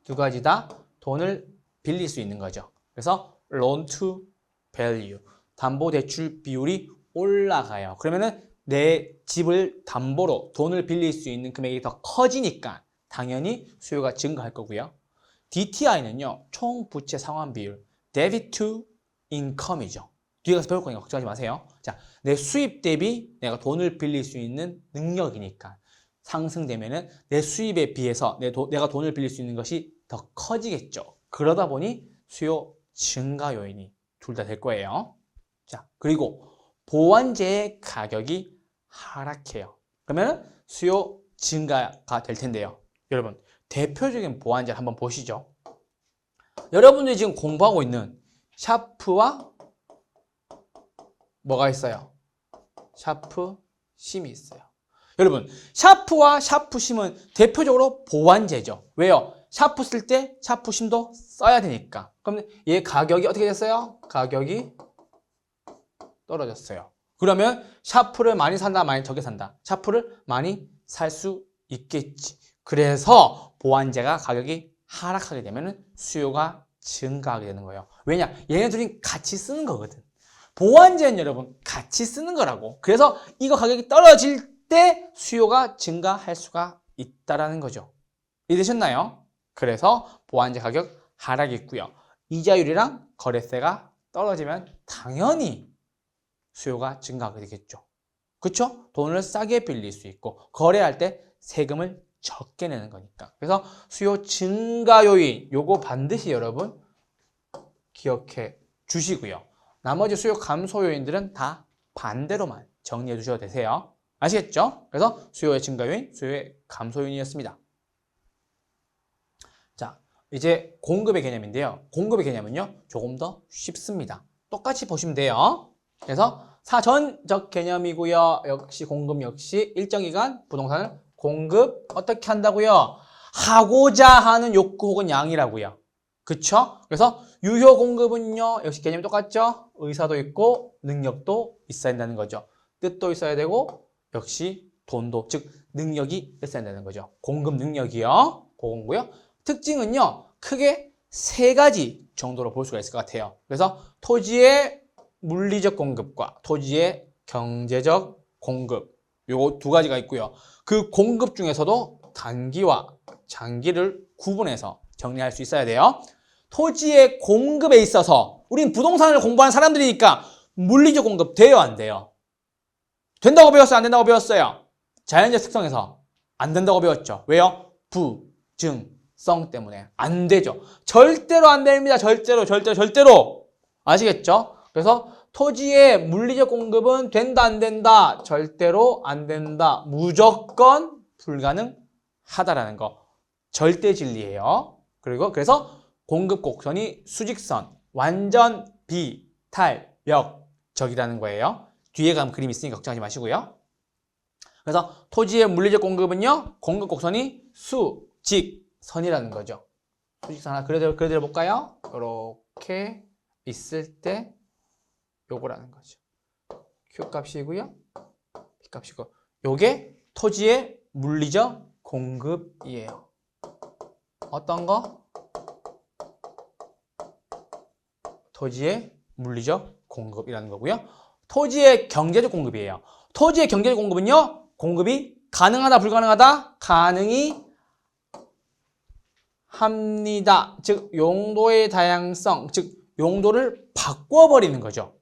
두 가지 다 돈을 빌릴 수 있는 거죠. 그래서 loan to value, 담보대출 비율이 올라가요. 그러면은 내 집을 담보로 돈을 빌릴 수 있는 금액이 더 커지니까 당연히 수요가 증가할 거고요. DTI는요, 총 부채 상환 비율, debt to income이죠. 뒤에 가서 배울 거니까 걱정하지 마세요. 자, 내 수입 대비 내가 돈을 빌릴 수 있는 능력이니까 상승되면은 내 수입에 비해서 내가 돈을 빌릴 수 있는 것이 더 커지겠죠. 그러다 보니 수요 증가 요인이 둘 다 될 거예요. 자, 그리고 보완제의 가격이 하락해요. 그러면 수요 증가가 될 텐데요. 여러분, 대표적인 보완제를 한번 보시죠. 여러분들이 지금 공부하고 있는 샤프와 뭐가 있어요? 샤프 심이 있어요. 여러분, 샤프와 샤프 심은 대표적으로 보완제죠. 왜요? 샤프 쓸 때 샤프 심도 써야 되니까. 그럼 얘 가격이 어떻게 됐어요? 가격이 떨어졌어요. 그러면 샤프를 많이 산다, 많이 적게 산다. 샤프를 많이 살 수 있겠지. 그래서 보완제가 가격이 하락하게 되면 수요가 증가하게 되는 거예요. 왜냐? 얘네들이 같이 쓰는 거거든. 보완제는 여러분 같이 쓰는 거라고. 그래서 이거 가격이 떨어질 때 수요가 증가할 수가 있다라는 거죠. 이해되셨나요? 그래서 보완제 가격 하락이 있고요. 이자율이랑 거래세가 떨어지면 당연히 수요가 증가하게 되겠죠. 그렇죠? 돈을 싸게 빌릴 수 있고 거래할 때 세금을 적게 내는 거니까. 그래서 수요 증가 요인 요거 반드시 여러분 기억해 주시고요. 나머지 수요 감소 요인들은 다 반대로만 정리해 주셔도 되세요. 아시겠죠? 그래서 수요의 증가 요인, 수요의 감소 요인이었습니다. 자, 이제 공급의 개념인데요. 공급의 개념은요, 조금 더 쉽습니다. 똑같이 보시면 돼요. 그래서 사전적 개념이고요. 역시 공급 역시 일정 기간 부동산을 공급 어떻게 한다고요? 하고자 하는 욕구 혹은 양이라고요. 그쵸? 그래서 유효 공급은요, 역시 개념이 똑같죠? 의사도 있고 능력도 있어야 된다는 거죠. 뜻도 있어야 되고 역시 돈도, 즉 능력이 있어야 된다는 거죠. 공급 능력이요. 그거고요. 특징은요, 크게 세 가지 정도로 볼 수가 있을 것 같아요. 그래서 토지의 물리적 공급과 토지의 경제적 공급, 요거 두 가지가 있고요. 그 공급 중에서도 단기와 장기를 구분해서 정리할 수 있어야 돼요. 토지의 공급에 있어서 우린 부동산을 공부하는 사람들이니까 물리적 공급 돼요, 안 돼요? 된다고 배웠어요, 안 된다고 배웠어요? 자연적 특성에서 안 된다고 배웠죠. 왜요? 부증성 때문에 안 되죠. 절대로 안 됩니다. 절대로. 아시겠죠? 그래서 토지의 물리적 공급은 된다, 안 된다? 절대로 안 된다. 무조건 불가능하다라는 거. 절대 진리예요. 그리고 그래서 공급 곡선이 수직선, 완전 비탄력적이라는 거예요. 뒤에 가면 그림이 있으니까 걱정하지 마시고요. 그래서 토지의 물리적 공급은요, 공급 곡선이 수직선이라는 거죠. 수직선 하나 그려드려 볼까요? 이렇게 있을 때 요거라는 거죠. Q 값이고요, P 값이고, 요게 토지의 물리적 공급이에요. 어떤 거? 토지의 물리적 공급이라는 거고요. 토지의 경제적 공급이에요. 토지의 경제적 공급은요, 공급이 가능하다, 불가능하다? 가능이 합니다. 즉, 용도의 다양성, 즉, 용도를 바꿔버리는 거죠.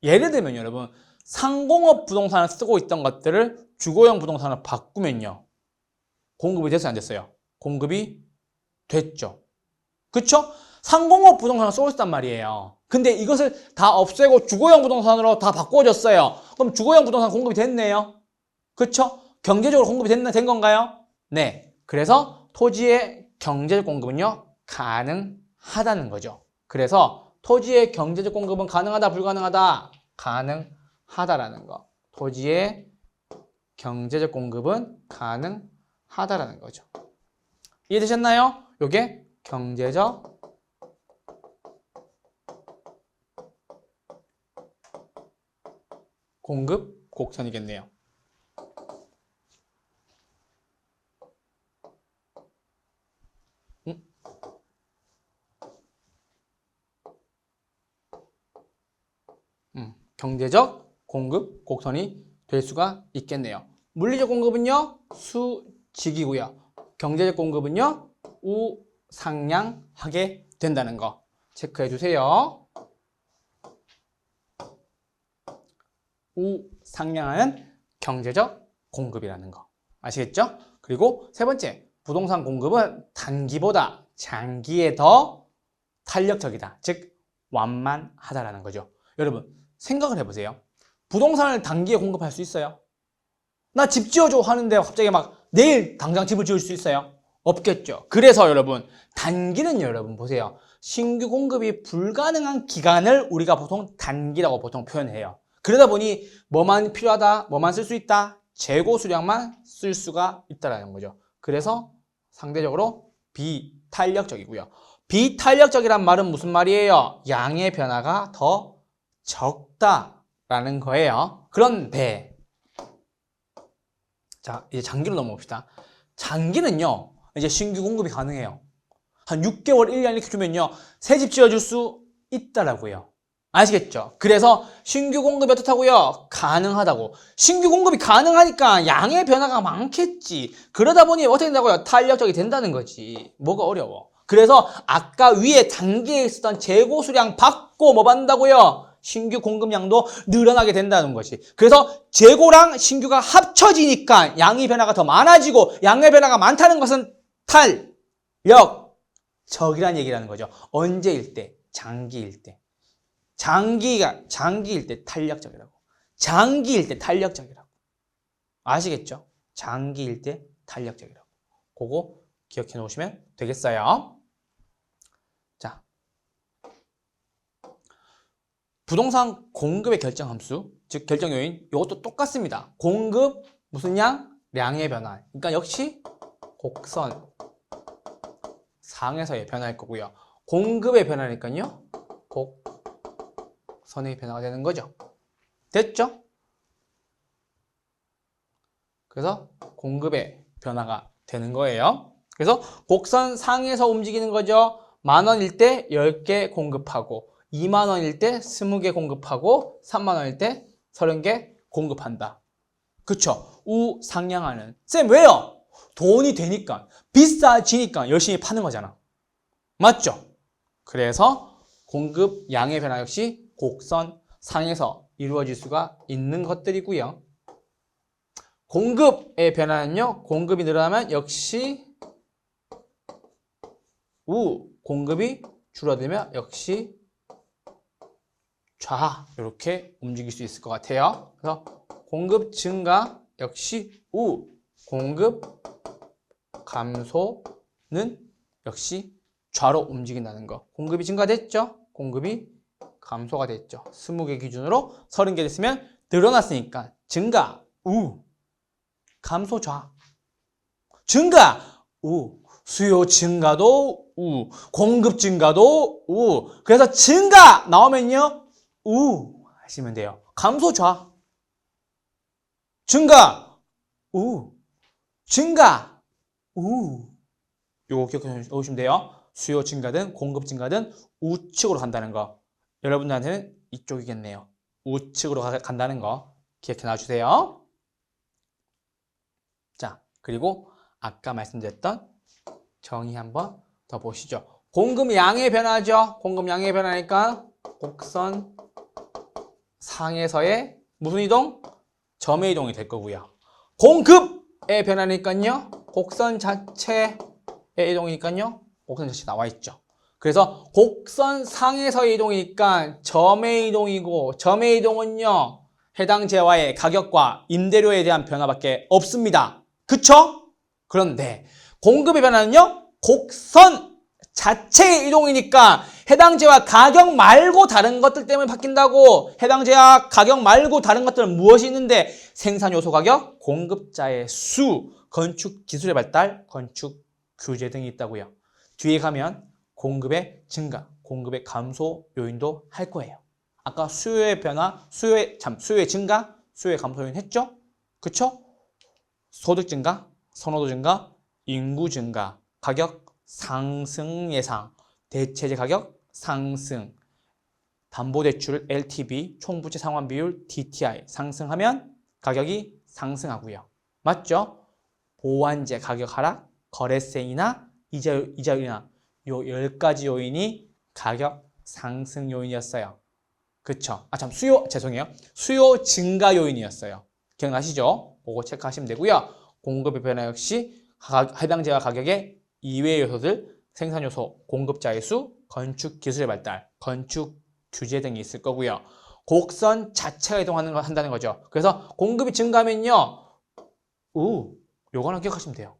예를 들면 여러분, 상공업 부동산을 쓰고 있던 것들을 주거용 부동산으로 바꾸면요, 공급이 됐어요, 안 됐어요? 공급이 됐죠. 그쵸? 상공업 부동산을 쓰고 있단 말이에요. 근데 이것을 다 없애고 주거용 부동산으로 다 바꿔줬어요. 그럼 주거용 부동산 공급이 됐네요. 그쵸? 경제적으로 공급이 된 건가요? 네. 그래서 토지의 경제적 공급은요, 가능하다는 거죠. 그래서 토지의 경제적 공급은 가능하다, 불가능하다? 가능하다라는 거. 토지의 경제적 공급은 가능하다라는 거죠. 이해되셨나요? 요게 경제적 공급 곡선이겠네요. 경제적 공급 곡선이 될 수가 있겠네요. 물리적 공급은요, 수직이고요. 경제적 공급은요, 우상향하게 된다는 거 체크해 주세요. 우상향하는 경제적 공급이라는 거. 아시겠죠? 그리고 세 번째, 부동산 공급은 단기보다 장기에 더 탄력적이다. 즉 완만하다라는 거죠. 여러분 생각을 해보세요. 부동산을 단기에 공급할 수 있어요? 나 집 지어줘 하는데 갑자기 막 내일 당장 집을 지을 수 있어요? 없겠죠. 그래서 여러분 단기는 여러분 보세요. 신규 공급이 불가능한 기간을 우리가 보통 단기라고 보통 표현해요. 그러다 보니 뭐만 필요하다, 뭐만 쓸 수 있다, 재고 수량만 쓸 수가 있다라는 거죠. 그래서 상대적으로 비탄력적이고요. 비탄력적이란 말은 무슨 말이에요? 양의 변화가 더 적다라는 거예요. 그런데 자, 이제 장기로 넘어봅시다. 장기는요, 이제 신규 공급이 가능해요. 한 6개월, 1년 이렇게 주면요, 새 집 지어줄 수 있다라고요. 아시겠죠? 그래서 신규 공급이 어떻다고요? 가능하다고. 신규 공급이 가능하니까 양의 변화가 많겠지. 그러다 보니 어떻게 된다고요? 탄력적이 된다는 거지. 뭐가 어려워. 그래서 아까 위에 단계에 있었던 재고 수량 받고 뭐 받는다고요? 신규 공급량도 늘어나게 된다는 것이. 그래서 재고랑 신규가 합쳐지니까 양의 변화가 더 많아지고 양의 변화가 많다는 것은 탄력적이라는 얘기라는 거죠. 언제일 때? 장기일 때. 장기일 때 탄력적이라고. 장기일 때 탄력적이라고. 아시겠죠? 장기일 때 탄력적이라고. 그거 기억해 놓으시면 되겠어요. 자. 부동산 공급의 결정 함수, 즉 결정 요인, 이것도 똑같습니다. 공급, 무슨 양? 량의 변화. 그러니까 역시 곡선 상에서의 변화일 거고요. 공급의 변화니까요. 곡선의 변화가 되는 거죠. 됐죠? 그래서 공급의 변화가 되는 거예요. 그래서 곡선 상에서 움직이는 거죠. 10,000원일 때 10개 공급하고 20,000원일 때 20개 공급하고 30,000원일 때 30개 공급한다. 그쵸? 우상향하는. 쌤 왜요? 돈이 되니까, 비싸지니까 열심히 파는 거잖아. 맞죠? 그래서 공급 양의 변화 역시 곡선 상에서 이루어질 수가 있는 것들이고요. 공급의 변화는요, 공급이 늘어나면 역시 공급이 줄어들면 역시 좌 이렇게 움직일 수 있을 것 같아요. 그래서 공급 증가 역시 공급 감소는 역시 좌로 움직인다는 거. 공급이 증가됐죠? 공급이 감소가 됐죠. 20개 기준으로 30개 됐으면 늘어났으니까 증가 감소 좌. 증가 수요 증가도 공급 증가도 그래서 증가 나오면요 하시면 돼요. 감소 좌. 증가 증가 요거 기억해 놓으시면 돼요. 수요 증가든 공급 증가든 우측으로 간다는 거. 여러분들한테는 이쪽이겠네요. 우측으로 간다는 거 기억해 놔주세요. 자, 그리고 아까 말씀드렸던 정의 한번 더 보시죠. 공급 양의 변화죠. 공급 양의 변화니까 곡선 상에서의 무슨 이동? 점의 이동이 될 거고요. 공급의 변화니까요. 곡선 자체의 이동이니까요. 곡선 자체 나와 있죠. 그래서 곡선 상에서의 이동이니까 점의 이동이고 점의 이동은요. 해당 재화의 가격과 임대료에 대한 변화밖에 없습니다. 그쵸? 그런데 공급의 변화는요. 곡선 자체의 이동이니까 해당 재화 가격 말고 다른 것들 때문에 바뀐다고. 해당 재화 가격 말고 다른 것들은 무엇이 있는데 생산 요소 가격, 공급자의 수, 건축 기술의 발달, 건축 규제 등이 있다고요. 뒤에 가면 공급의 증가, 공급의 감소 요인도 할 거예요. 아까 수요의 변화, 수요의 증가, 수요의 감소 요인 했죠? 그쵸? 소득 증가, 선호도 증가, 인구 증가, 가격 상승 예상, 대체재 가격 상승, 담보대출 LTV, 총부채 상환 비율 DTI 상승하면 가격이 상승하고요. 맞죠? 보완제 가격 하락, 거래세 인하, 이자 인하 요 10가지 요인이 가격 상승 요인이었어요. 그쵸? 수요 증가 요인이었어요. 기억나시죠? 그거 체크하시면 되고요. 공급의 변화 역시 해당 재화 가격의 이외의 요소들, 생산 요소, 공급자의 수, 건축 기술의 발달, 건축 규제 등이 있을 거고요. 곡선 자체가 한다는 거죠. 그래서 공급이 증가하면요, 요거 하나 기억하시면 돼요.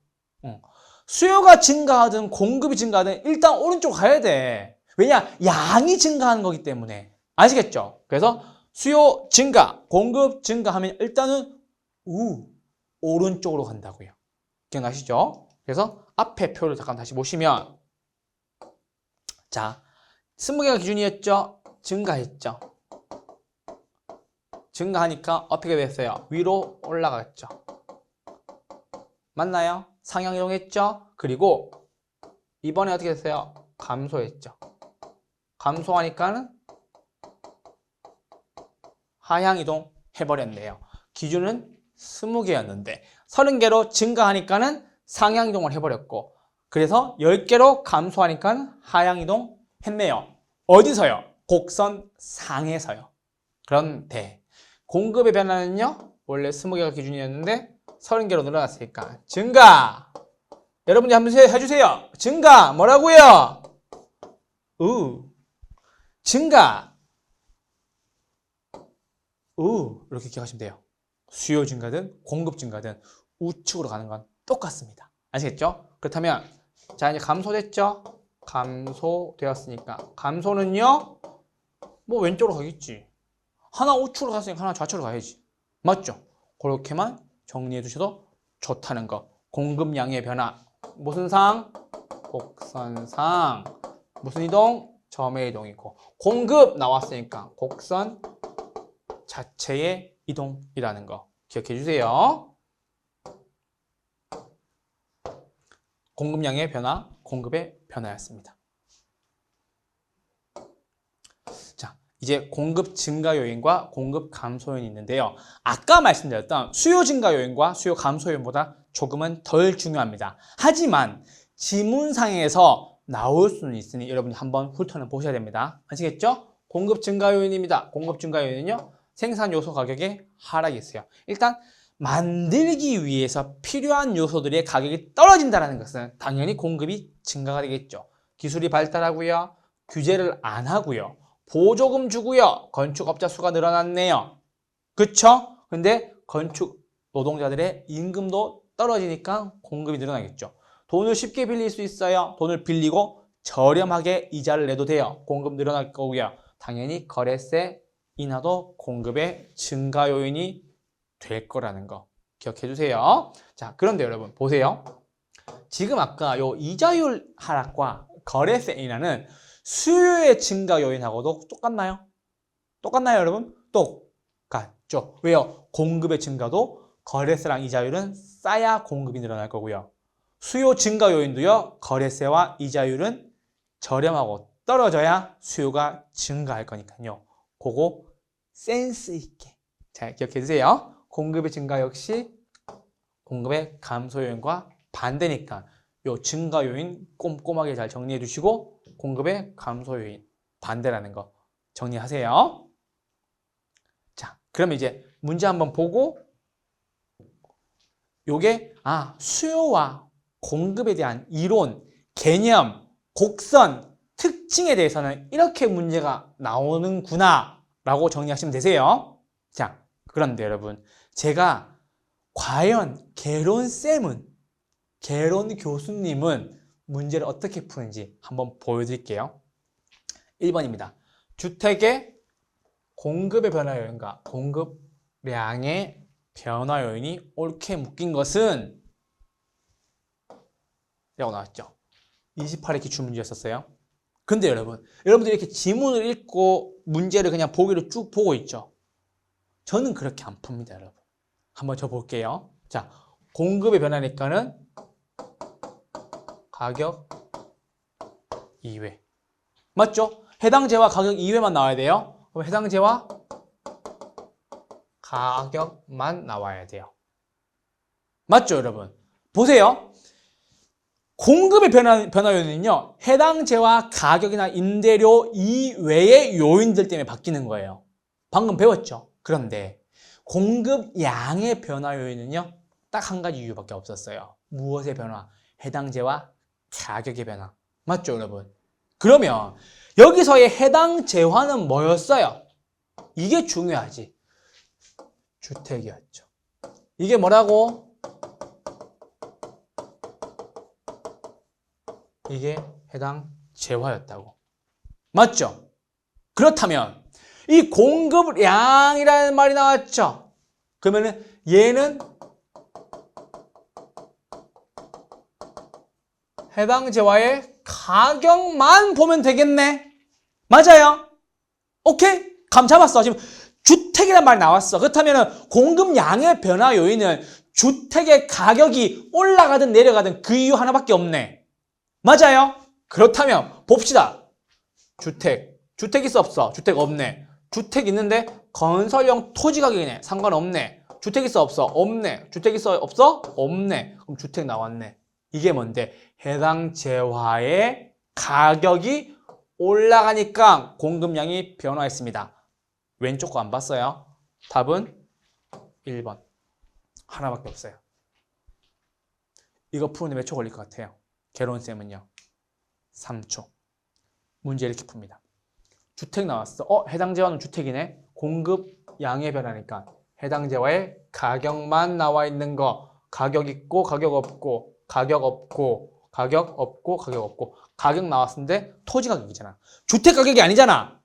수요가 증가하든 공급이 증가하든 일단 오른쪽 가야 돼. 왜냐? 양이 증가하는 거기 때문에. 아시겠죠? 그래서 수요 증가, 공급 증가하면 일단은 오른쪽으로 간다고요. 기억나시죠? 그래서 앞에 표를 잠깐 다시 보시면, 자, 20개가 기준이었죠? 증가했죠? 증가하니까 어떻게 됐어요? 위로 올라갔죠? 맞나요? 상향 이동했죠? 그리고 이번에 어떻게 됐어요? 감소했죠? 감소하니까는 하향 이동 해버렸네요. 기준은 20개였는데 30개로 증가하니까는 상향 이동을 해버렸고, 그래서 10개로 감소하니까 하향 이동 했네요. 어디서요? 곡선 상에서요. 그런데 공급의 변화는요, 원래 20개가 기준이었는데 30개로 늘어났으니까 증가. 여러분이 한번 해주세요. 증가. 뭐라고요? 증가. 이렇게 기억하시면 돼요. 수요 증가든 공급 증가든 우측으로 가는 건 똑같습니다. 아시겠죠? 그렇다면 자, 이제 감소됐죠? 감소되었으니까 감소는요, 뭐 왼쪽으로 가겠지. 하나 우측으로 갔으니까 하나 좌측으로 가야지. 맞죠? 그렇게만 정리해 두셔도 좋다는 거. 공급량의 변화. 무슨 상? 곡선상. 무슨 이동? 점의 이동이고. 공급 나왔으니까 곡선 자체의 이동이라는 거 기억해 주세요. 공급량의 변화, 공급의 변화였습니다. 자, 이제 공급 증가 요인과 공급 감소 요인이 있는데요. 아까 말씀드렸던 수요 증가 요인과 수요 감소 요인보다 조금은 덜 중요합니다. 하지만 지문상에서 나올 수는 있으니 여러분이 한번 훑어는 보셔야 됩니다. 아시겠죠? 공급 증가 요인입니다. 공급 증가 요인은요, 생산 요소 가격의 하락이 있어요. 일단 만들기 위해서 필요한 요소들의 가격이 떨어진다는 것은 당연히 공급이 증가가 되겠죠. 기술이 발달하고요, 규제를 안 하고요, 보조금 주고요, 건축업자 수가 늘어났네요. 그쵸? 근데 건축 노동자들의 임금도 떨어지니까 공급이 늘어나겠죠. 돈을 쉽게 빌릴 수 있어요. 돈을 빌리고 저렴하게 이자를 내도 돼요. 공급 늘어날 거고요. 당연히 거래세 인하도 공급의 증가 요인이 될 거라는 거 기억해 주세요. 자, 그런데 여러분 보세요. 지금 아까 요 이자율 하락과 거래세 인하는 수요의 증가 요인하고도 똑같나요? 똑같나요, 여러분? 똑같죠. 왜요? 공급의 증가도 거래세랑 이자율은 싸야 공급이 늘어날 거고요. 수요 증가 요인도요, 거래세와 이자율은 저렴하고 떨어져야 수요가 증가할 거니까요. 그거 센스 있게 잘 기억해 주세요. 공급의 증가 역시 공급의 감소 요인과 반대니까 요 증가 요인 꼼꼼하게 잘 정리해 두시고 공급의 감소 요인 반대라는 거 정리하세요. 자, 그럼 이제 문제 한번 보고 요게 수요와 공급에 대한 이론, 개념, 곡선, 특징에 대해서는 이렇게 문제가 나오는구나 라고 정리하시면 되세요. 자, 그런데 여러분, 제가 과연 개론쌤은, 개론 교수님은 문제를 어떻게 푸는지 한번 보여드릴게요. 1번입니다. 주택의 공급의 변화 요인과 공급량의 변화 요인이 옳게 묶인 것은 라고 나왔죠. 28회 기출문제였었어요. 근데 여러분들이 이렇게 지문을 읽고 문제를 그냥 보기로 쭉 보고 있죠. 저는 그렇게 안 풉니다, 여러분. 한번 저 볼게요. 자, 공급의 변화니까는 가격 이외. 맞죠? 해당 재와 가격 이외만 나와야 돼요. 그럼 해당 재와 가격만 나와야 돼요. 맞죠, 여러분? 보세요. 공급의 변화 요인은요, 해당 재와 가격이나 임대료 이외의 요인들 때문에 바뀌는 거예요. 방금 배웠죠? 그런데 공급량의 변화 요인은요, 딱 한 가지 이유밖에 없었어요. 무엇의 변화? 해당제와 가격의 변화. 맞죠, 여러분? 그러면 여기서의 해당 재화는 뭐였어요? 이게 중요하지. 주택이었죠. 이게 뭐라고? 이게 해당 재화였다고. 맞죠? 그렇다면 이 공급량이라는 말이 나왔죠. 그러면은 얘는 해당 재화의 가격만 보면 되겠네. 맞아요? 오케이? 감 잡았어. 지금 주택이란 말이 나왔어. 그렇다면 공급량의 변화 요인은 주택의 가격이 올라가든 내려가든 그 이유 하나밖에 없네. 맞아요? 그렇다면 봅시다. 주택 있어 없어? 주택 없네. 주택 있는데 건설용 토지 가격이네. 상관없네. 주택 있어 없어? 없네. 주택 있어 없어? 없네. 그럼 주택 나왔네. 이게 뭔데? 해당 재화의 가격이 올라가니까 공급량이 변화했습니다. 왼쪽 거 안 봤어요? 답은 1번. 하나밖에 없어요. 이거 푸는데 몇 초 걸릴 것 같아요? 개론쌤은요. 3초. 문제 이렇게 풉니다. 주택 나왔어. 해당 재화는 주택이네. 공급량의 변화니까 해당 재화의 가격만 나와 있는 거. 가격 있고 가격 없고 가격 없고 가격 없고 가격 없고 가격 나왔는데 토지 가격이잖아. 주택 가격이 아니잖아.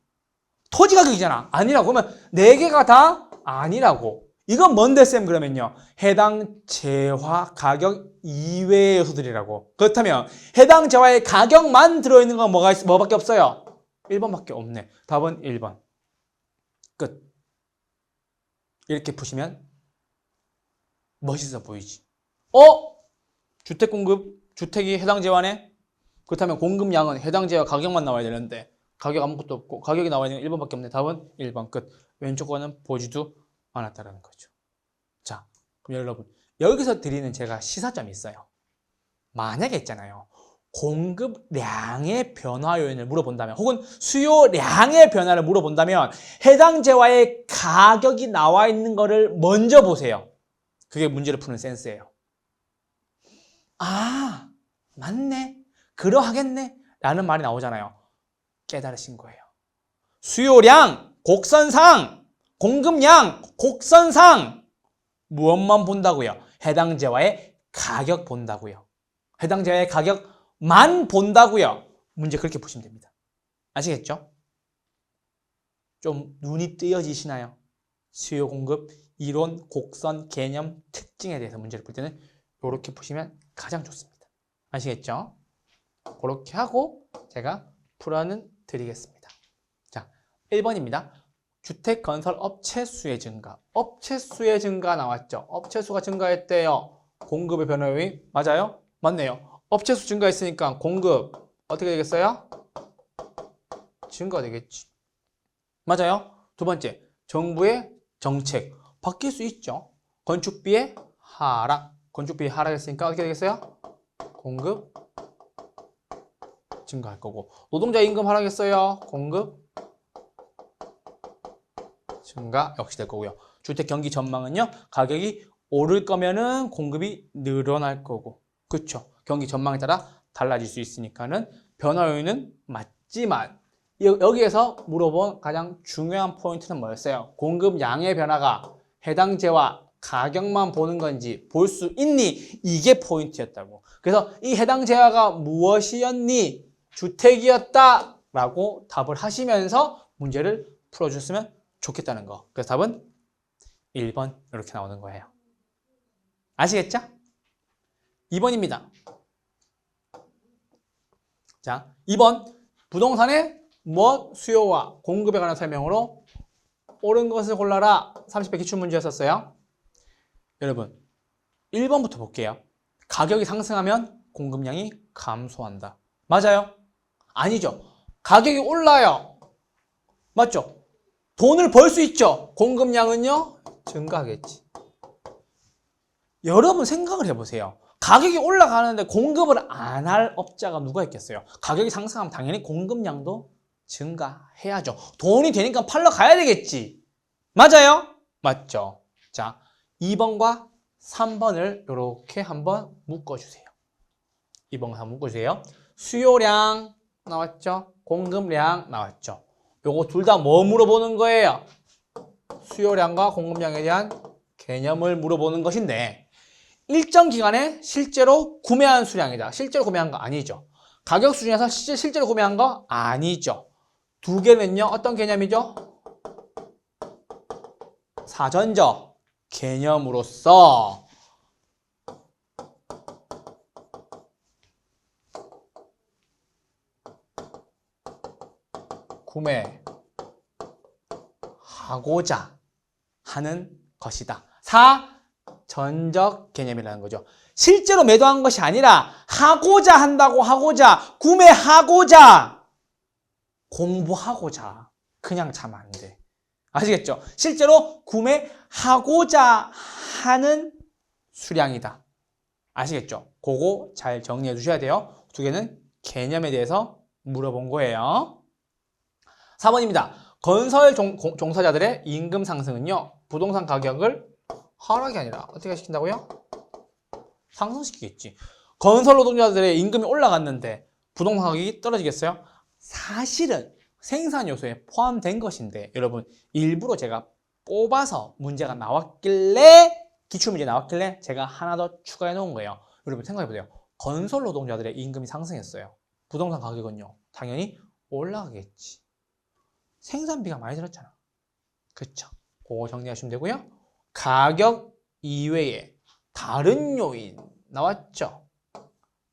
토지 가격이잖아. 아니라고. 그러면 4개가 다 아니라고. 이건 뭔데 쌤 그러면요. 해당 재화 가격 이외의 요소들이라고. 그렇다면 해당 재화의 가격만 들어있는 건 뭐밖에 없어요? 1번밖에 없네. 답은 1번. 끝. 이렇게 푸시면 멋있어 보이지. 주택 공급, 주택이 해당 재화네? 그렇다면 공급량은 해당 재화 가격만 나와야 되는데 가격 아무것도 없고 가격이 나와야 되는 1번밖에 없네. 답은 1번 끝. 왼쪽 거는 보지도 않았다라는 거죠. 자, 그럼 여러분 여기서 드리는 제가 시사점이 있어요. 만약에 있잖아요. 공급량의 변화 요인을 물어본다면 혹은 수요량의 변화를 물어본다면 해당 재화의 가격이 나와 있는 거를 먼저 보세요. 그게 문제를 푸는 센스예요. 아, 맞네. 그러하겠네. 라는 말이 나오잖아요. 깨달으신 거예요. 수요량, 곡선상, 공급량, 곡선상 무엇만 본다고요? 해당 재화의 가격 본다고요. 해당 재화의 가격만 본다고요. 문제 그렇게 보시면 됩니다. 아시겠죠? 좀 눈이 뜨여지시나요? 수요 공급 이론, 곡선, 개념, 특징에 대해서 문제를 풀 때는 이렇게 푸시면 가장 좋습니다. 아시겠죠? 그렇게 하고 제가 풀어는 드리겠습니다. 자, 1번입니다. 주택 건설 업체 수의 증가. 업체 수의 증가 나왔죠? 업체 수가 증가했대요. 공급의 변화 요인 맞아요? 맞네요. 업체 수 증가했으니까 공급 어떻게 되겠어요? 증가되겠지. 맞아요? 두 번째, 정부의 정책 바뀔 수 있죠. 건축비의 하락. 건축비 하락했으니까 어떻게 되겠어요? 공급 증가할 거고. 노동자 임금 하락했어요. 공급 증가 역시 될 거고요. 주택 경기 전망은요. 가격이 오를 거면은 공급이 늘어날 거고. 그렇죠. 경기 전망에 따라 달라질 수 있으니까는 변화 요인은 맞지만 여기에서 물어본 가장 중요한 포인트는 뭐였어요? 공급량의 변화가 해당 재화 가격만 보는 건지 볼 수 있니? 이게 포인트였다고. 그래서 이 해당 재화가 무엇이었니? 주택이었다 라고 답을 하시면서 문제를 풀어줬으면 좋겠다는 거. 그래서 답은 1번 이렇게 나오는 거예요. 아시겠죠? 2번입니다. 자, 2번 부동산의 무엇 수요와 공급에 관한 설명으로 옳은 것을 골라라. 30회 기출문제였었어요. 여러분 1번부터 볼게요. 가격이 상승하면 공급량이 감소한다. 맞아요? 아니죠. 가격이 올라요. 맞죠? 돈을 벌 수 있죠. 공급량은요 증가하겠지. 여러분 생각을 해보세요. 가격이 올라가는데 공급을 안 할 업자가 누가 있겠어요? 가격이 상승하면 당연히 공급량도 증가해야죠. 돈이 되니까 팔러 가야 되겠지. 맞아요? 맞죠? 자, 2번과 3번을 이렇게 한번 묶어주세요. 2번 한번 묶어주세요. 수요량 나왔죠? 공급량 나왔죠? 요거 둘 다 뭐 물어보는 거예요? 수요량과 공급량에 대한 개념을 물어보는 것인데 일정 기간에 실제로 구매한 수량이다. 실제로 구매한 거 아니죠. 가격 수준에서 실제로 구매한 거 아니죠. 두 개는요. 어떤 개념이죠? 사전적 개념으로서 구매하고자 하는 것이다. 사전적 개념이라는 거죠. 실제로 매도한 것이 아니라 하고자 한다고 하고자 구매하고자 공부하고자 그냥 자면 안 돼. 아시겠죠? 실제로 구매하고자 하는 수량이다. 아시겠죠? 그거 잘 정리해 두셔야 돼요. 두 개는 개념에 대해서 물어본 거예요. 4번입니다. 건설 종사자들의 임금 상승은요. 부동산 가격을 하락이 아니라 어떻게 시킨다고요? 상승시키겠지. 건설 노동자들의 임금이 올라갔는데 부동산 가격이 떨어지겠어요? 사실은 생산 요소에 포함된 것인데 여러분 일부러 제가 뽑아서 문제가 나왔길래 기출문제 나왔길래 제가 하나 더 추가해 놓은 거예요. 여러분 생각해 보세요. 건설 노동자들의 임금이 상승했어요. 부동산 가격은요. 당연히 올라가겠지. 생산비가 많이 들었잖아. 그쵸? 그거 정리하시면 되고요. 가격 이외에 다른 요인 나왔죠?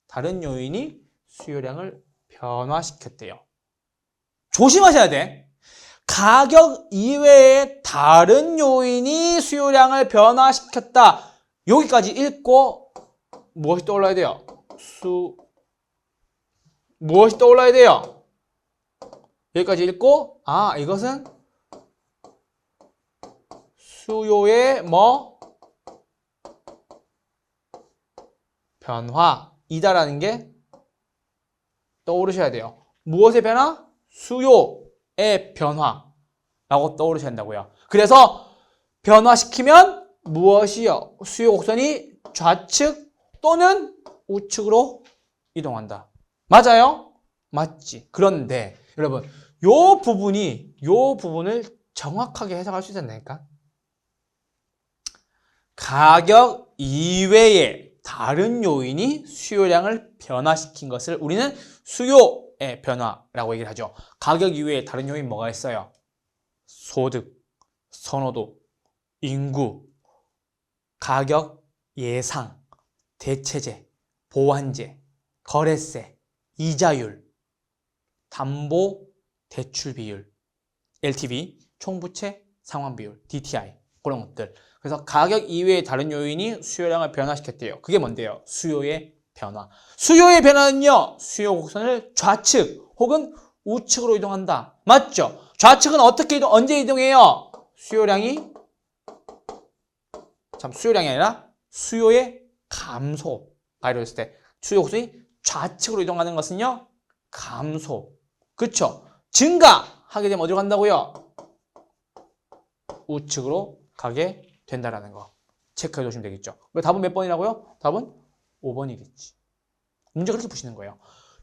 다른 요인이 수요량을 변화시켰대요. 조심하셔야 돼. 가격 이외에 다른 요인이 수요량을 변화시켰다. 여기까지 읽고 무엇이 떠올라야 돼요? 무엇이 떠올라야 돼요? 여기까지 읽고 이것은 수요의 변화이다라는 게 떠오르셔야 돼요. 무엇의 변화? 수요의 변화라고 떠오르셔야 한다고요. 그래서 변화시키면 무엇이요? 수요 곡선이 좌측 또는 우측으로 이동한다. 맞아요? 맞지. 그런데 여러분 요 부분을 정확하게 해석할 수 있었나니까? 가격 이외에 다른 요인이 수요량을 변화시킨 것을 우리는 수요의 변화라고 얘기를 하죠. 가격 이외에 다른 요인 뭐가 있어요? 소득, 선호도, 인구, 가격 예상, 대체재, 보완재, 거래세, 이자율, 담보 대출 비율, LTV, 총부채 상환 비율, DTI 그런 것들. 그래서 가격 이외의 다른 요인이 수요량을 변화시켰대요. 그게 뭔데요? 수요의 변화. 수요의 변화는요. 수요 곡선을 좌측 혹은 우측으로 이동한다. 맞죠? 좌측은 언제 이동해요? 수요량이 아니라 수요의 감소가 이루어졌을 때 수요 곡선이 좌측으로 이동하는 것은요. 감소. 그쵸? 증가하게 되면 어디로 간다고요? 우측으로 가게 된다라는 거 체크해 두시면 되겠죠. 답은 몇 번이라고요? 답은 5번이겠지. 문제 그렇게 푸시는 거예요.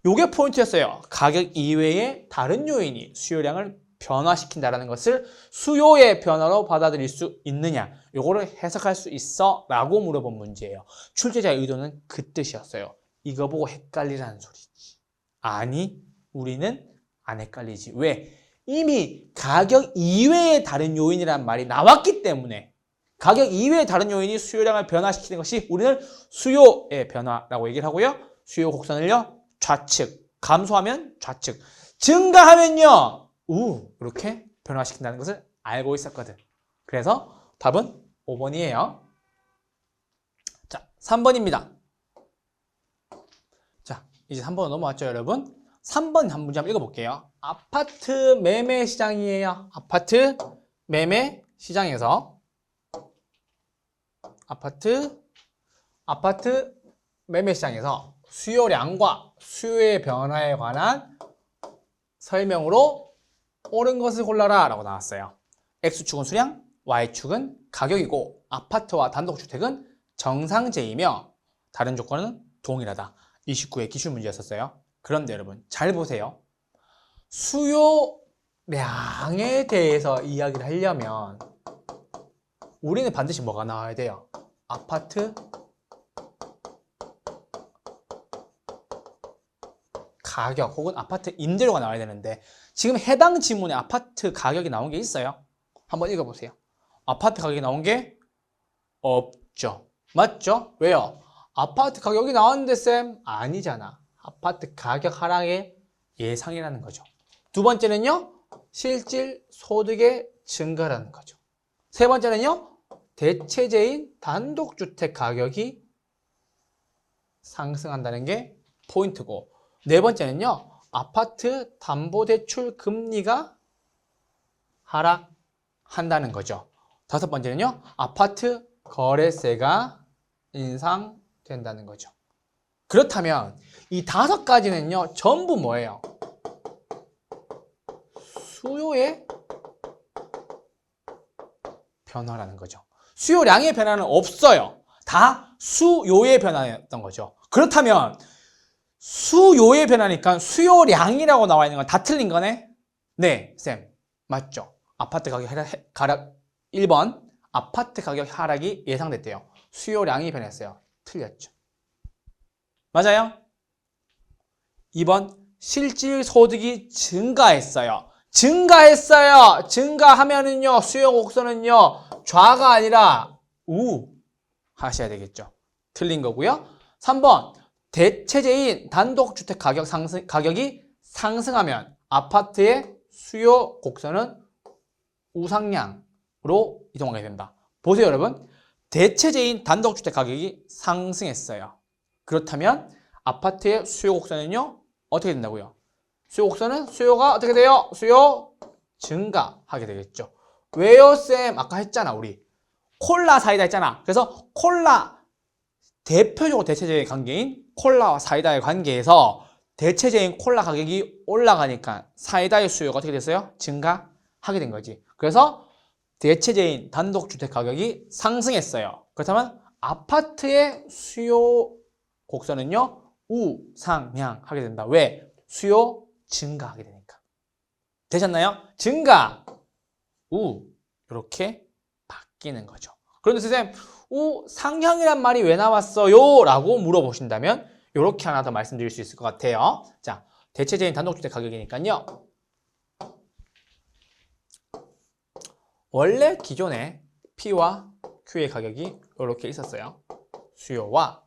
요게 포인트였어요. 가격 이외의 다른 요인이 수요량을 변화시킨다라는 것을 수요의 변화로 받아들일 수 있느냐, 요거를 해석할 수 있어? 라고 물어본 문제예요. 출제자의 의도는 그 뜻이었어요. 이거 보고 헷갈리라는 소리지. 아니, 우리는 안 헷갈리지. 왜? 이미 가격 이외의 다른 요인이라는 말이 나왔기 때문에 가격 이외의 다른 요인이 수요량을 변화시키는 것이 우리는 수요의 변화라고 얘기를 하고요. 수요 곡선을요. 좌측, 감소하면 좌측, 증가하면요. 이렇게 변화시킨다는 것을 알고 있었거든. 그래서 답은 5번이에요. 자, 3번입니다. 자, 이제 3번으로 넘어왔죠, 여러분? 3번 한 문제 한번 읽어볼게요. 아파트 매매 시장이에요. 아파트 매매 시장에서 아파트 매매 시장에서 수요량과 수요의 변화에 관한 설명으로 옳은 것을 골라라 라고 나왔어요. X축은 수량, Y축은 가격이고 아파트와 단독주택은 정상제이며 다른 조건은 동일하다. 29의 기출문제였었어요. 그런데 여러분 잘 보세요. 수요량에 대해서 이야기를 하려면 우리는 반드시 뭐가 나와야 돼요? 아파트 가격 혹은 아파트 임대료가 나와야 되는데 지금 해당 지문에 아파트 가격이 나온 게 있어요? 한번 읽어보세요. 아파트 가격이 나온 게 없죠. 맞죠? 왜요? 아파트 가격이 나왔는데 쌤? 아니잖아. 아파트 가격 하락의 예상이라는 거죠. 두 번째는요. 실질 소득의 증가라는 거죠. 세 번째는요. 대체제인 단독주택 가격이 상승한다는 게 포인트고, 네 번째는요. 아파트 담보대출 금리가 하락한다는 거죠. 다섯 번째는요. 아파트 거래세가 인상된다는 거죠. 그렇다면 이 다섯 가지는요. 전부 뭐예요? 수요의 변화라는 거죠. 수요량의 변화는 없어요. 다 수요의 변화였던 거죠. 그렇다면 수요의 변화니까 수요량이라고 나와 있는 건 다 틀린 거네? 네, 쌤. 맞죠? 아파트 가격 하락 1번 아파트 가격 하락이 예상됐대요. 수요량이 변했어요. 틀렸죠. 맞아요? 2번 실질 소득이 증가했어요. 증가했어요. 증가하면은요. 수요 곡선은요. 좌가 아니라 우 하셔야 되겠죠. 틀린 거고요. 3번 대체제인 단독주택 가격이 상승하면 아파트의 수요 곡선은 우상향으로 이동하게 된다. 보세요, 여러분. 대체제인 단독주택 가격이 상승했어요. 그렇다면 아파트의 수요 곡선은요. 어떻게 된다고요? 수요 곡선은 수요가 어떻게 돼요? 수요 증가하게 되겠죠. 왜요, 쌤? 아까 했잖아, 우리. 콜라 사이다 했잖아. 그래서 콜라 대표적으로 대체제의 관계인 콜라와 사이다의 관계에서 대체제인 콜라 가격이 올라가니까 사이다의 수요가 어떻게 됐어요? 증가하게 된 거지. 그래서 대체제인 단독주택 가격이 상승했어요. 그렇다면 아파트의 수요 곡선은요. 우상향하게 된다. 왜? 수요 증가하게 되니까. 되셨나요? 증가, 우 이렇게 바뀌는 거죠. 그런데 선생님, 상향이란 말이 왜 나왔어요? 라고 물어보신다면 이렇게 하나 더 말씀드릴 수 있을 것 같아요. 자, 대체제인 단독주택 가격이니까요. 원래 기존에 P와 Q의 가격이 이렇게 있었어요. 수요와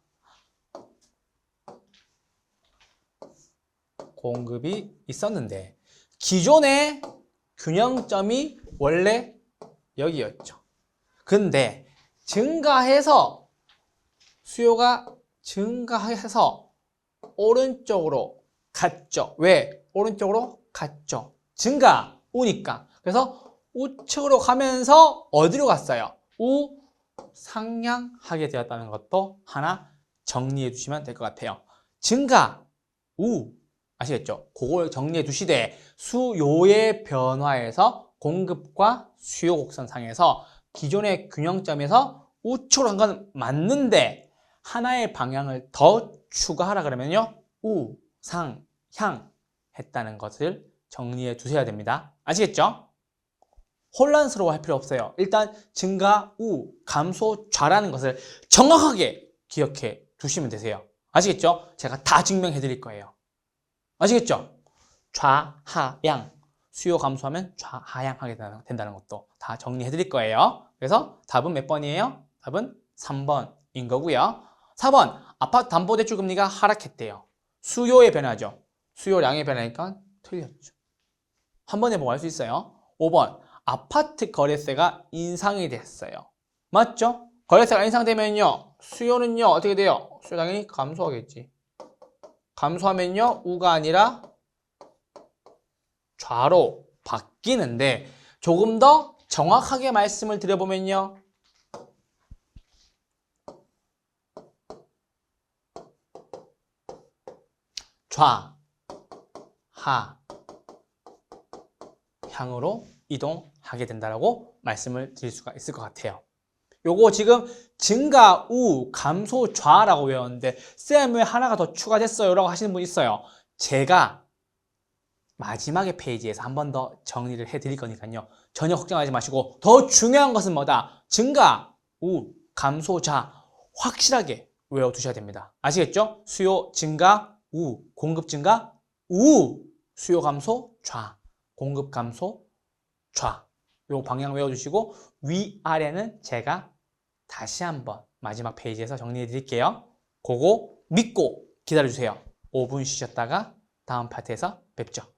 공급이 있었는데 기존의 균형점이 원래 여기였죠. 근데 증가해서 수요가 증가해서 오른쪽으로 갔죠. 왜? 오른쪽으로 갔죠. 증가, 우니까. 그래서 우측으로 가면서 어디로 갔어요? 우상향하게 되었다는 것도 하나 정리해 두시면 될 것 같아요. 증가, 아시겠죠? 그걸 정리해 두시되 수요의 변화에서 공급과 수요 곡선상에서 기존의 균형점에서 우측으로 간 건 맞는데 하나의 방향을 더 추가하라 그러면요. 우상향 했다는 것을 정리해 두셔야 됩니다. 아시겠죠? 혼란스러워 할 필요 없어요. 일단 증가, 감소, 좌라는 것을 정확하게 기억해 두시면 되세요. 아시겠죠? 제가 다 증명해 드릴 거예요. 아시겠죠? 좌하향, 수요 감소하면 좌하향하게 된다는 것도 다 정리해 드릴 거예요. 그래서 답은 몇 번이에요? 답은 3번인 거고요. 4번, 아파트 담보대출 금리가 하락했대요. 수요의 변화죠. 수요량의 변화니까 틀렸죠. 한 번에 뭐 할 수 있어요? 5번, 아파트 거래세가 인상이 됐어요. 맞죠? 거래세가 인상되면요. 수요는요. 어떻게 돼요? 수요 당연히 감소하겠지. 감소하면요. 우가 아니라 좌로 바뀌는데 조금 더 정확하게 말씀을 드려보면요. 좌, 하 향으로 이동하게 된다라고 말씀을 드릴 수가 있을 것 같아요. 요거 지금 증가 우, 감소 좌라고 외웠는데 쌤 왜 하나가 더 추가됐어요? 라고 하시는 분 있어요. 제가 마지막에 페이지에서 한 번 더 정리를 해드릴 거니까요. 전혀 걱정하지 마시고 더 중요한 것은 뭐다? 증가 우, 감소 좌 확실하게 외워두셔야 됩니다. 아시겠죠? 수요 증가 우, 공급 증가 우, 수요 감소 좌, 공급 감소 좌. 요 방향 외워주시고 위아래는 제가 다시 한번 마지막 페이지에서 정리해 드릴게요. 그거 믿고 기다려주세요. 5분 쉬셨다가 다음 파트에서 뵙죠.